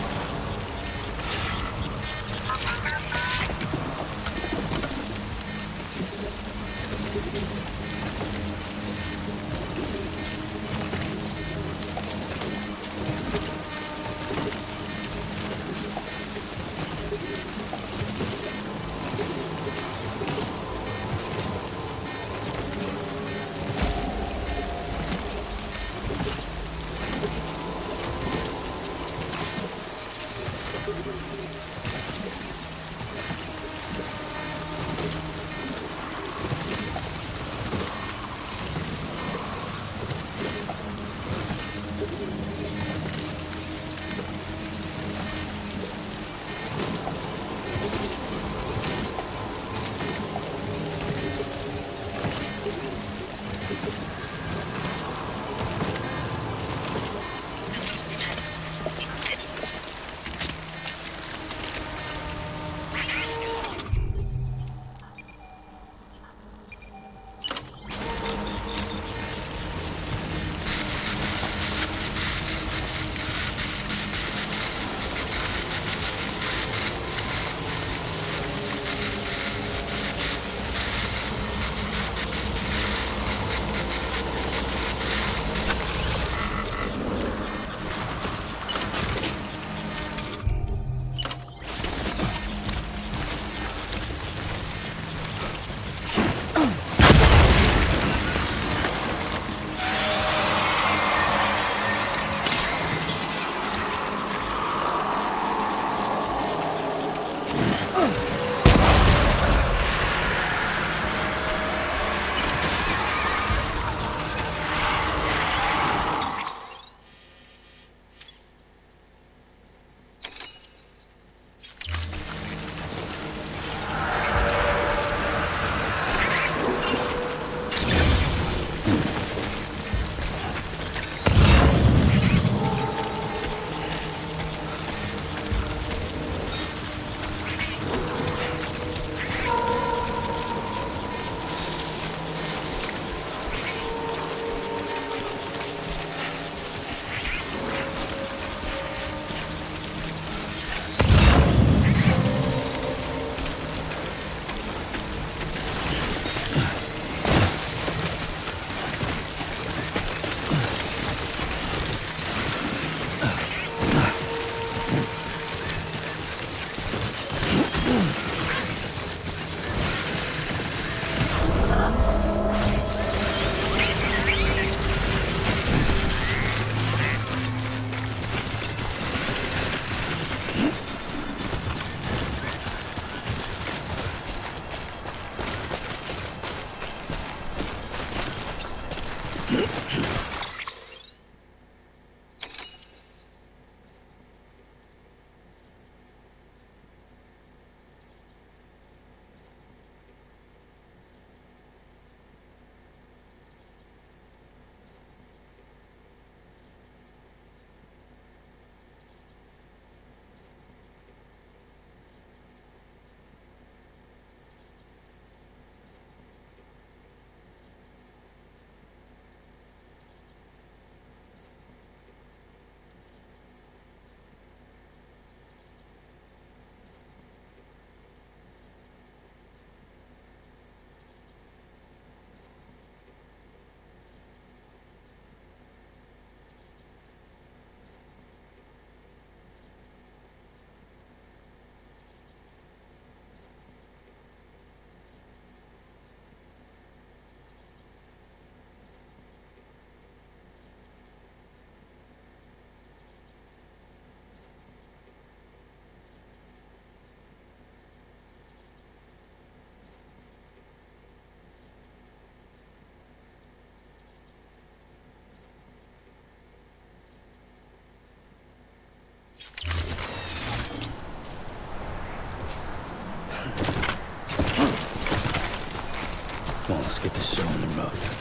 Get the show on the road.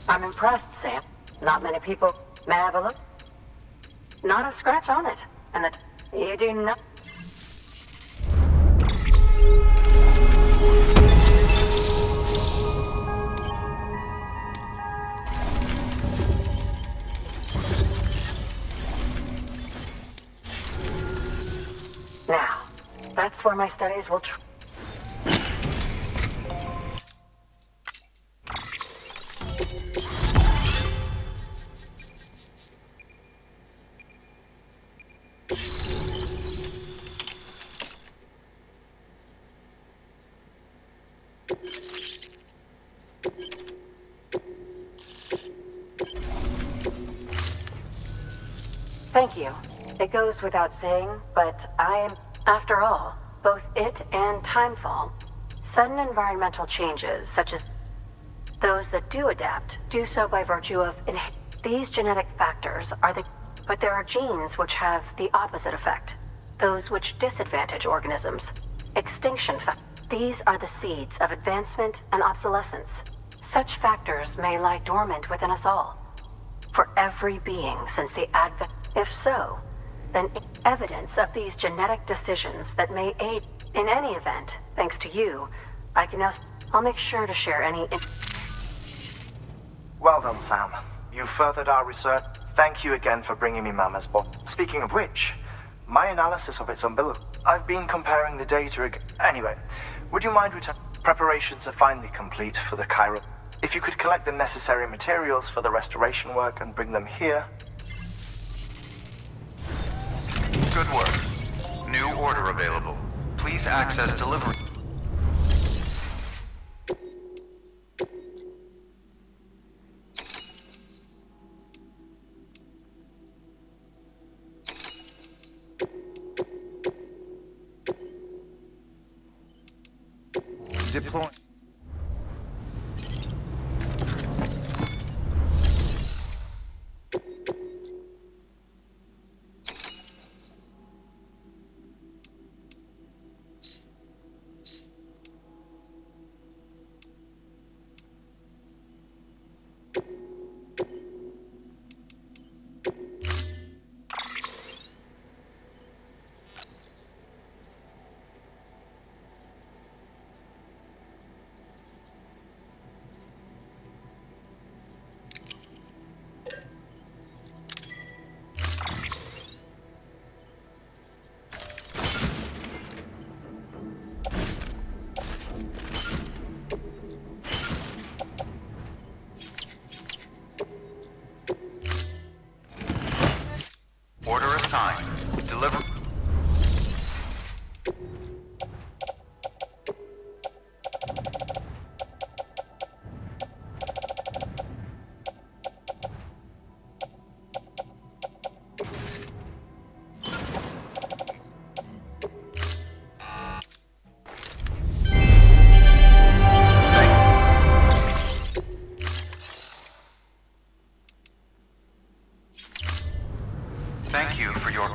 I'm impressed, Sam. Not many people. May I have a look? Not a scratch on it. And that you do not. Now, that's where my studies will Thank you. It goes without saying, but I am, after all, both it and Timefall. Sudden environmental changes, such as those that do adapt, do so by virtue of these genetic factors are the... But there are genes which have the opposite effect. Those which disadvantage organisms. Extinction factors. These are the seeds of advancement and obsolescence. Such factors may lie dormant within us all. For every being since the advent... If so, then evidence of these genetic decisions that may aid... In any event, thanks to you, I can now... I'll make sure to share any... Well done, Sam. You furthered our research. Thank you again for bringing me Mama's book. Speaking of which, my analysis of its umbilical... I've been comparing the data again. Anyway, would you mind returning? Preparations are finally complete for the Cairo. If you could collect the necessary materials for the restoration work and bring them here... Good work. New order available. Please access delivery. Deploy. Order assigned. Deliver.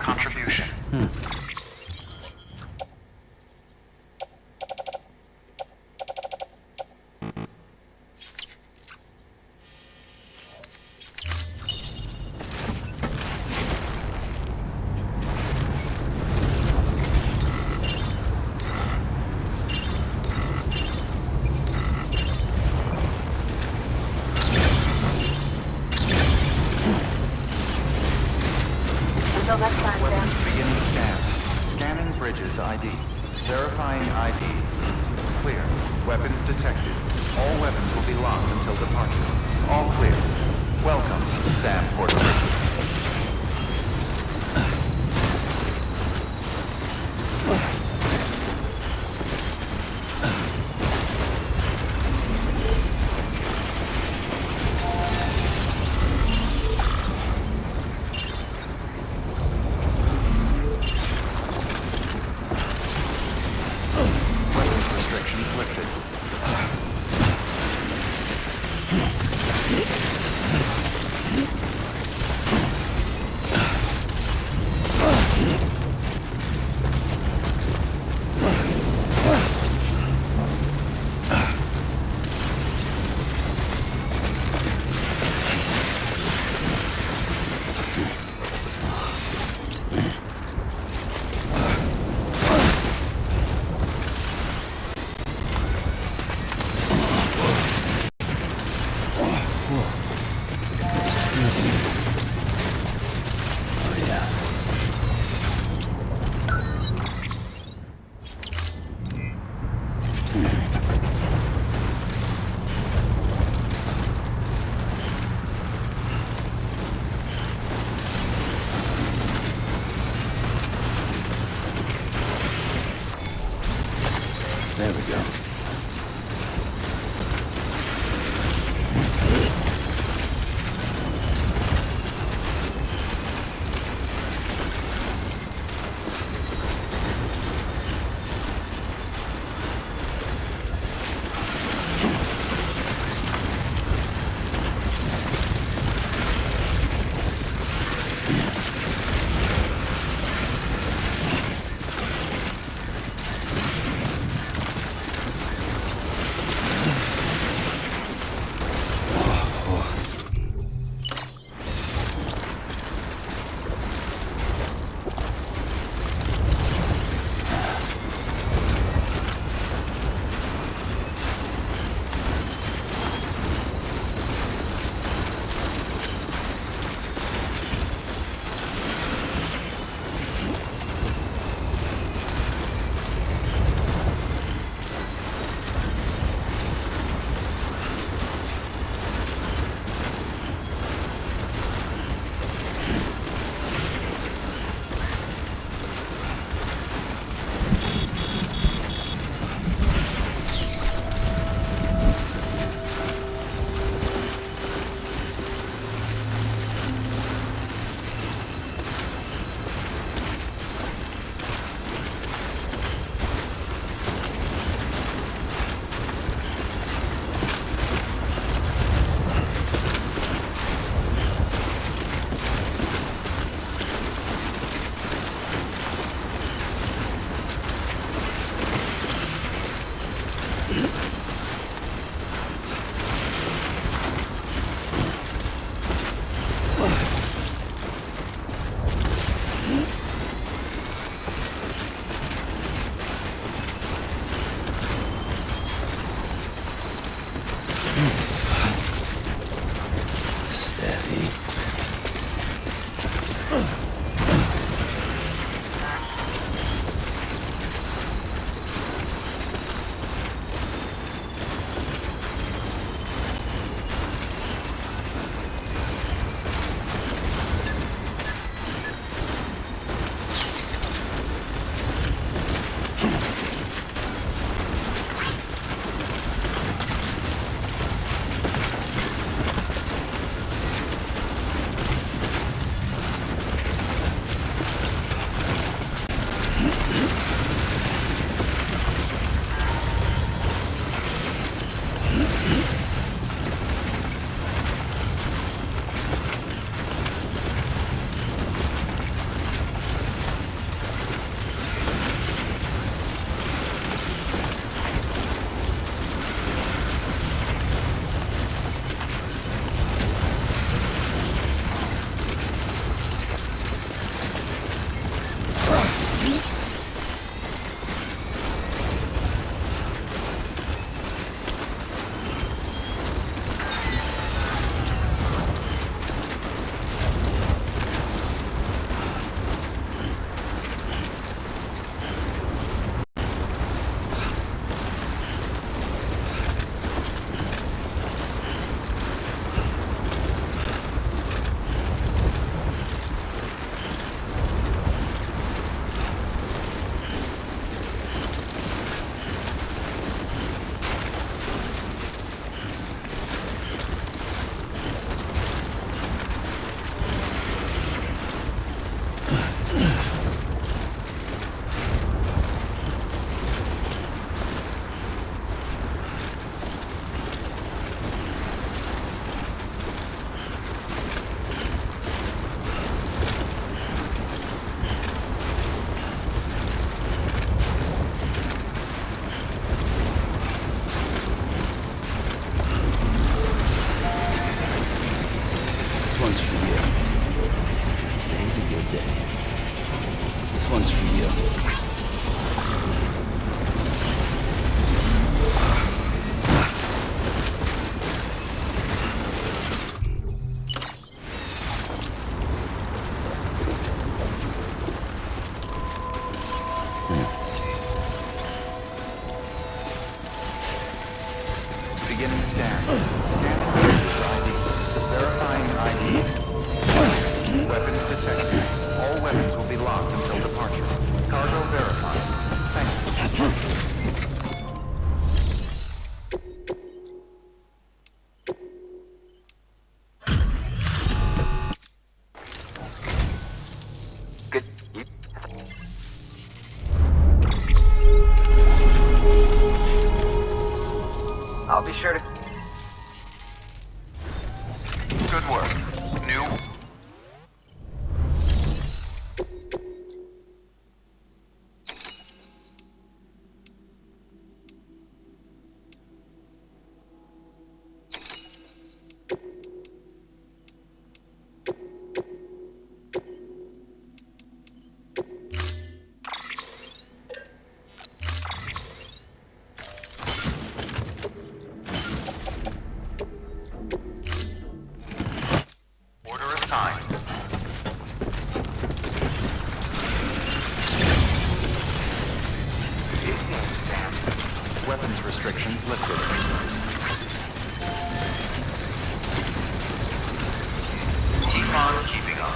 contribution. Until next time, Sam. Beginning scan. Scanning bridges ID. Verifying ID. Clear. Weapons detected. All weapons will be locked until departure. All clear. Welcome, Sam Porter Bridges. Weapons restrictions lifted. There we go. This one's for you. Beginning scan. Scanning bridges ID. Verifying ID. Weapons detected. All weapons will be locked until departure. Cargo verified. Thank you. Good. I'll be sure to... Good work. New. Order assigned. Easy, Sam. Weapons restrictions lifted. Keep on keeping on.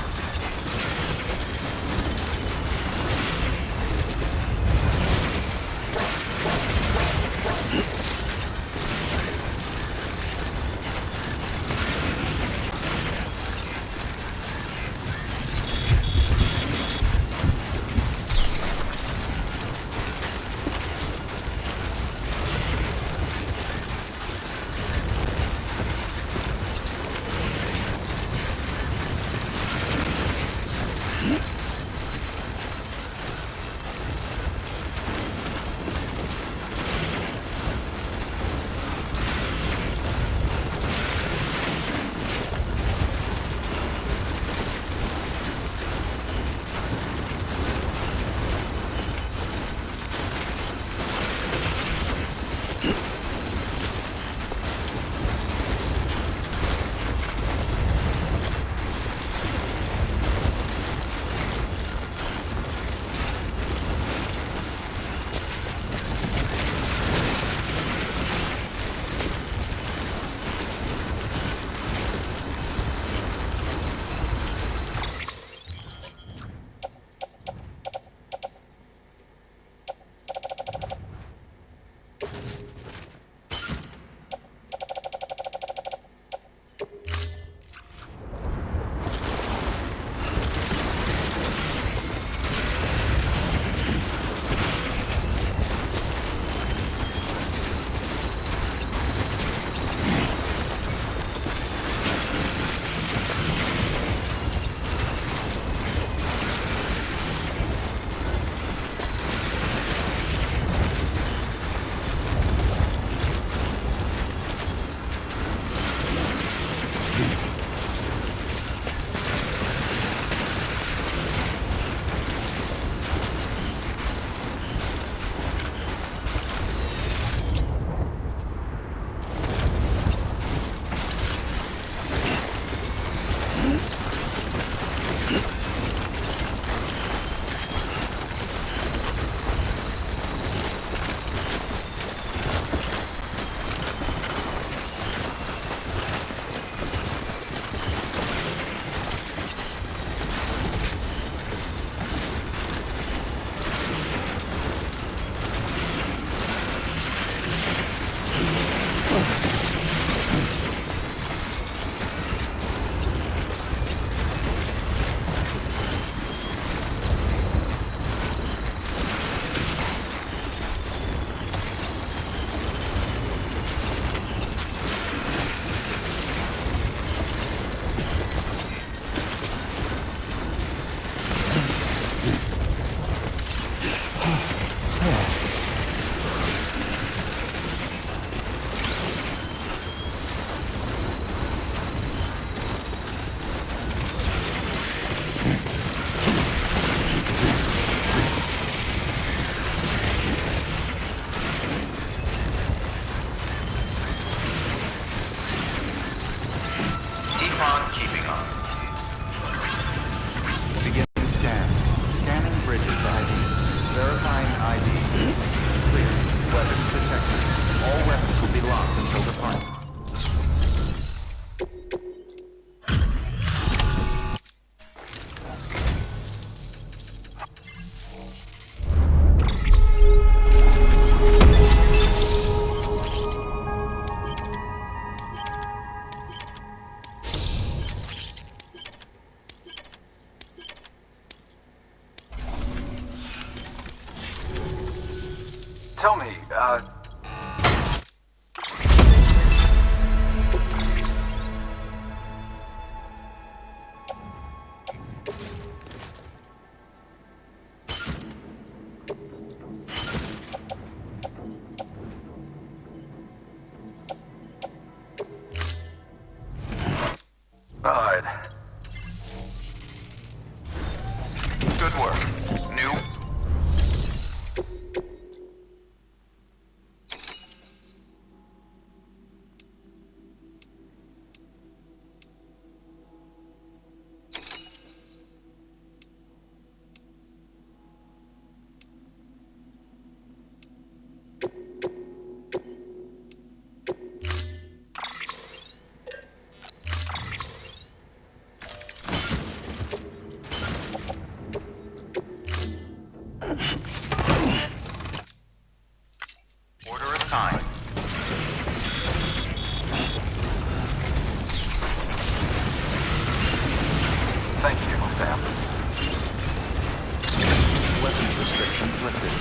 Verifying ID. Clear. Weapons detected. All weapons will be locked until departure. Tell me, all right. Good work. New. Order assigned. Thank you, Sam. Weapons restrictions lifted.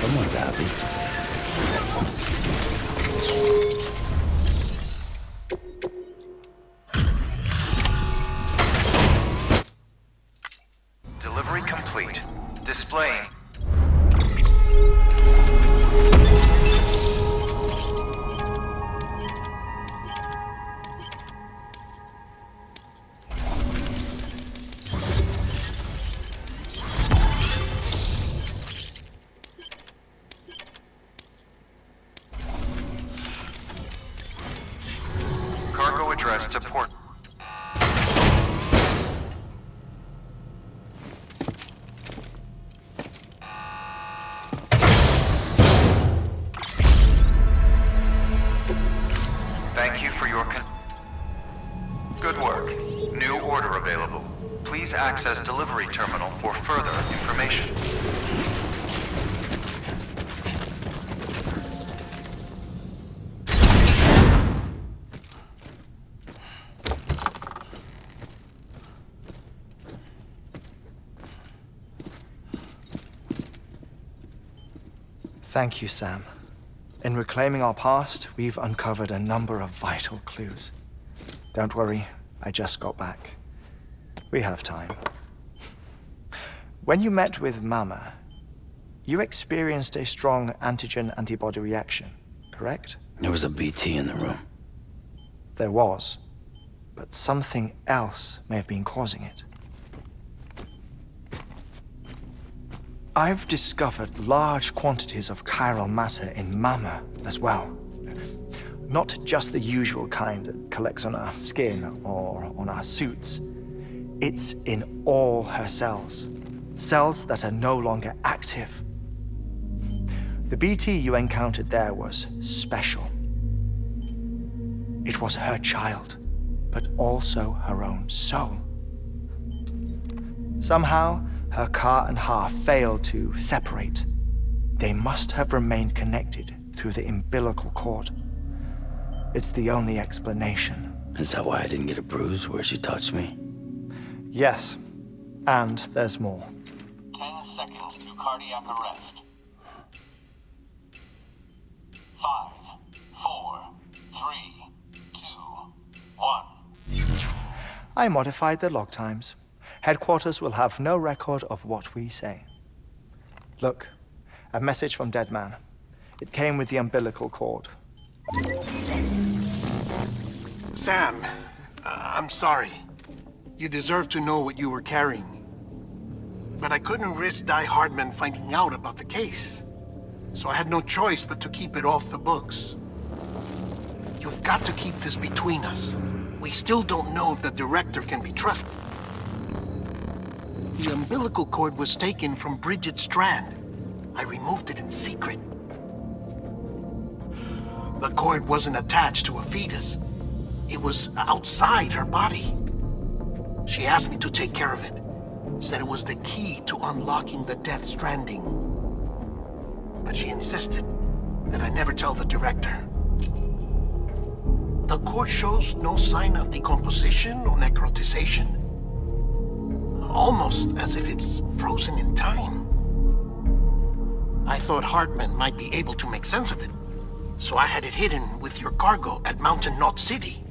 Someone's happy. Delivery complete. Displaying. Cargo address to port. Thank you for your good work. New order available. Please access delivery terminal for further information. Thank you, Sam. In reclaiming our past, we've uncovered a number of vital clues. Don't worry, I just got back. We have time. When you met with Mama, you experienced a strong antigen-antibody reaction, correct? There was a BT in the room. There was, but something else may have been causing it. I've discovered large quantities of chiral matter in Mama as well. Not just the usual kind that collects on our skin or on our suits. It's in all her cells. Cells that are no longer active. The BT you encountered there was special. It was her child, but also her own soul. Somehow, her car and half failed to separate. They must have remained connected through the umbilical cord. It's the only explanation. Is that why I didn't get a bruise where she touched me? Yes, and there's more. 10 seconds to cardiac arrest. 5, 4, 3, 2, 1. I modified the log times. Headquarters will have no record of what we say. Look, a message from Dead Man. It came with the umbilical cord. Sam, I'm sorry. You deserve to know what you were carrying. But I couldn't risk Heartman finding out about the case. So I had no choice but to keep it off the books. You've got to keep this between us. We still don't know if the director can be trusted. The umbilical cord was taken from Bridget Strand. I removed it in secret. The cord wasn't attached to a fetus. It was outside her body. She asked me to take care of it. Said it was the key to unlocking the Death Stranding. But she insisted that I never tell the director. The cord shows no sign of decomposition or necrotization. almost as if it's frozen in time. I thought Heartman might be able to make sense of it, so I had it hidden with your cargo at Mountain Knot City.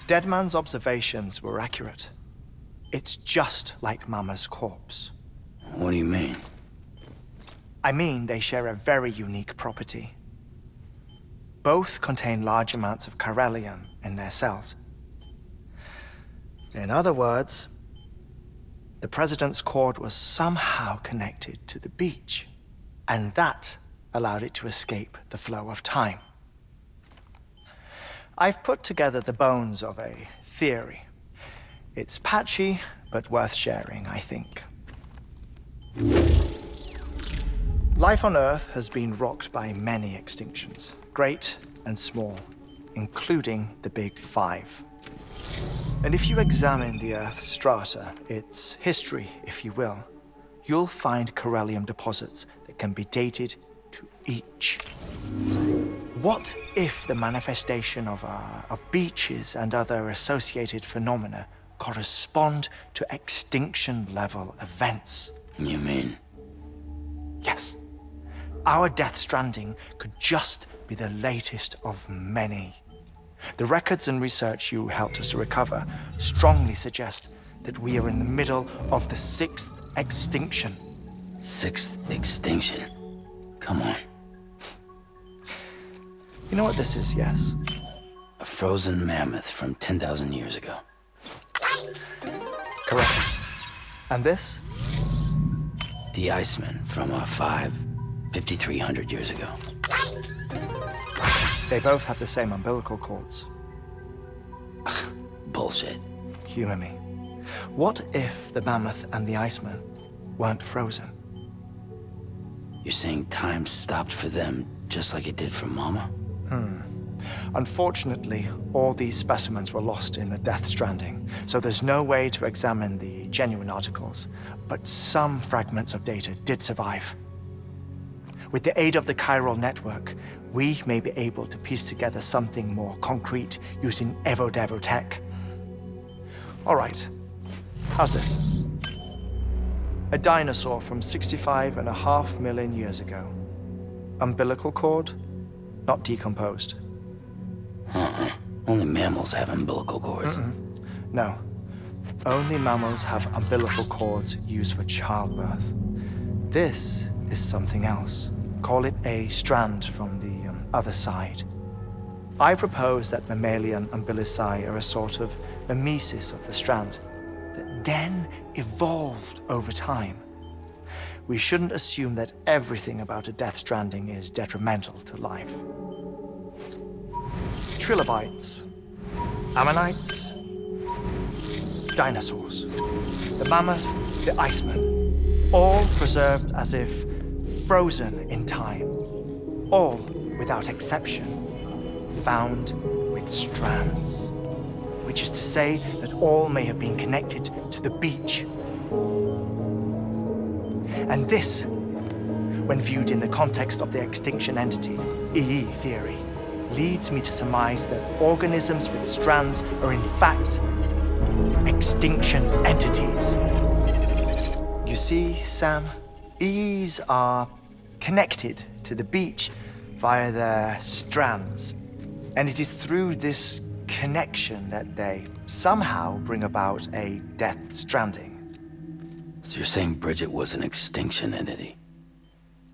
Deadman's observations were accurate. It's just like Mama's corpse. What do you mean? I mean, they share a very unique property. Both contain large amounts of chiralium in their cells. In other words, the president's cord was somehow connected to the beach, and that allowed it to escape the flow of time. I've put together the bones of a theory. It's patchy, but worth sharing, I think. Life on Earth has been rocked by many extinctions, great and small, including the Big Five. And if you examine the Earth's strata, its history, if you will, you'll find chiralium deposits that can be dated to each. What if the manifestation of beaches and other associated phenomena correspond to extinction-level events? You mean? Yes. Our Death Stranding could just be the latest of many. The records and research you helped us to recover strongly suggest that we are in the middle of the 6th extinction. 6th extinction? Come on. You know what this is, yes? A frozen mammoth from 10,000 years ago. Correct. And this? The Iceman from 5,300 years ago. They both have the same umbilical cords. Bullshit. Humor me. What if the mammoth and the Iceman weren't frozen? You're saying time stopped for them just like it did for Mama? Unfortunately, all these specimens were lost in the Death Stranding, so there's no way to examine the genuine articles, but some fragments of data did survive. With the aid of the chiral network, we may be able to piece together something more concrete using Evo-Devo tech. All right, how's this? A dinosaur from 65.5 million years ago. Umbilical cord, not decomposed. Only mammals have umbilical cords. No. Only mammals have umbilical cords used for childbirth. This is something else. Call it a strand from the other side. I propose that mammalian umbilici are a sort of mimesis of the strand that then evolved over time. We shouldn't assume that everything about a Death Stranding is detrimental to life. Trilobites, ammonites, dinosaurs, the mammoth, the Iceman, all preserved as if frozen in time, all, without exception, found with strands, which is to say that all may have been connected to the beach. And this, when viewed in the context of the extinction entity, EE theory, leads me to surmise that organisms with strands are in fact extinction entities. You see, Sam, EEs are connected to the beach via their strands, and it is through this connection that they somehow bring about a Death Stranding. So you're saying Bridget was an extinction entity?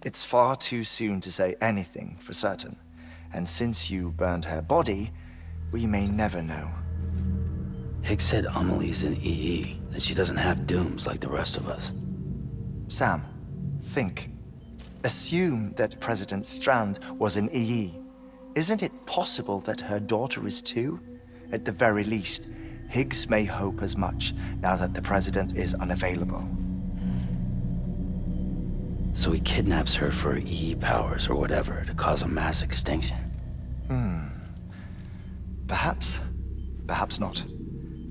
It's far too soon to say anything for certain. And since you burned her body, we may never know. Higgs said Amelie's an EE, that she doesn't have dooms like the rest of us. Sam, think. Assume that President Strand was an EE. Isn't it possible that her daughter is too? At the very least, Higgs may hope as much now that the president is unavailable. So he kidnaps her for EE powers or whatever to cause a mass extinction. Perhaps. Perhaps not.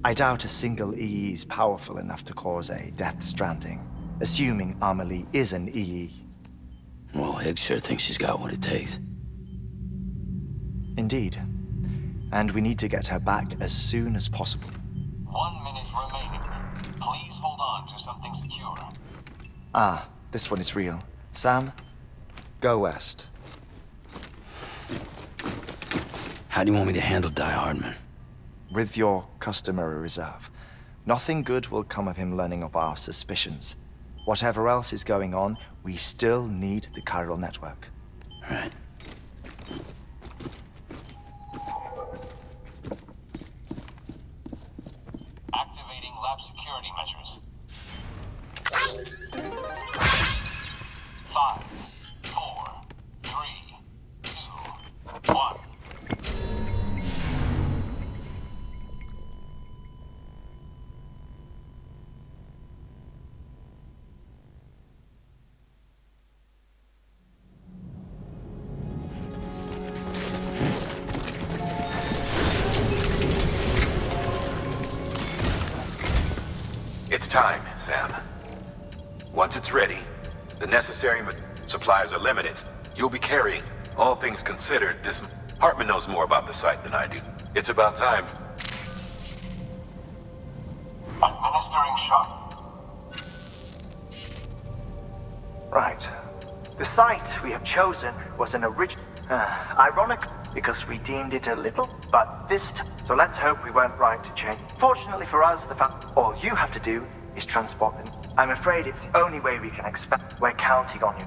I doubt a single EE is powerful enough to cause a Death Stranding, assuming Amelie is an EE. Well, Higgs sure thinks she's got what it takes. Indeed. And we need to get her back as soon as possible. 1 minute remaining. Please hold on to something secure. Ah, this one is real. Sam, go west. How do you want me to handle Die Hardman? With your customary reserve. Nothing good will come of him learning of our suspicions. Whatever else is going on, we still need the chiral network. Right. Activating lab security measures. 5, 4, 3, 2, 1. It's time, Sam. Once it's ready, the necessary supplies are limited. You'll be carrying. All things considered, this Heartman knows more about the site than I do. It's about time. Administering shock. Right. The site we have chosen was an original... ironic, because we deemed it a little, but this time... So let's hope we weren't right to change. Fortunately for us, the fact all you have to do is transport them. I'm afraid it's the only way we can expect. We're counting on you.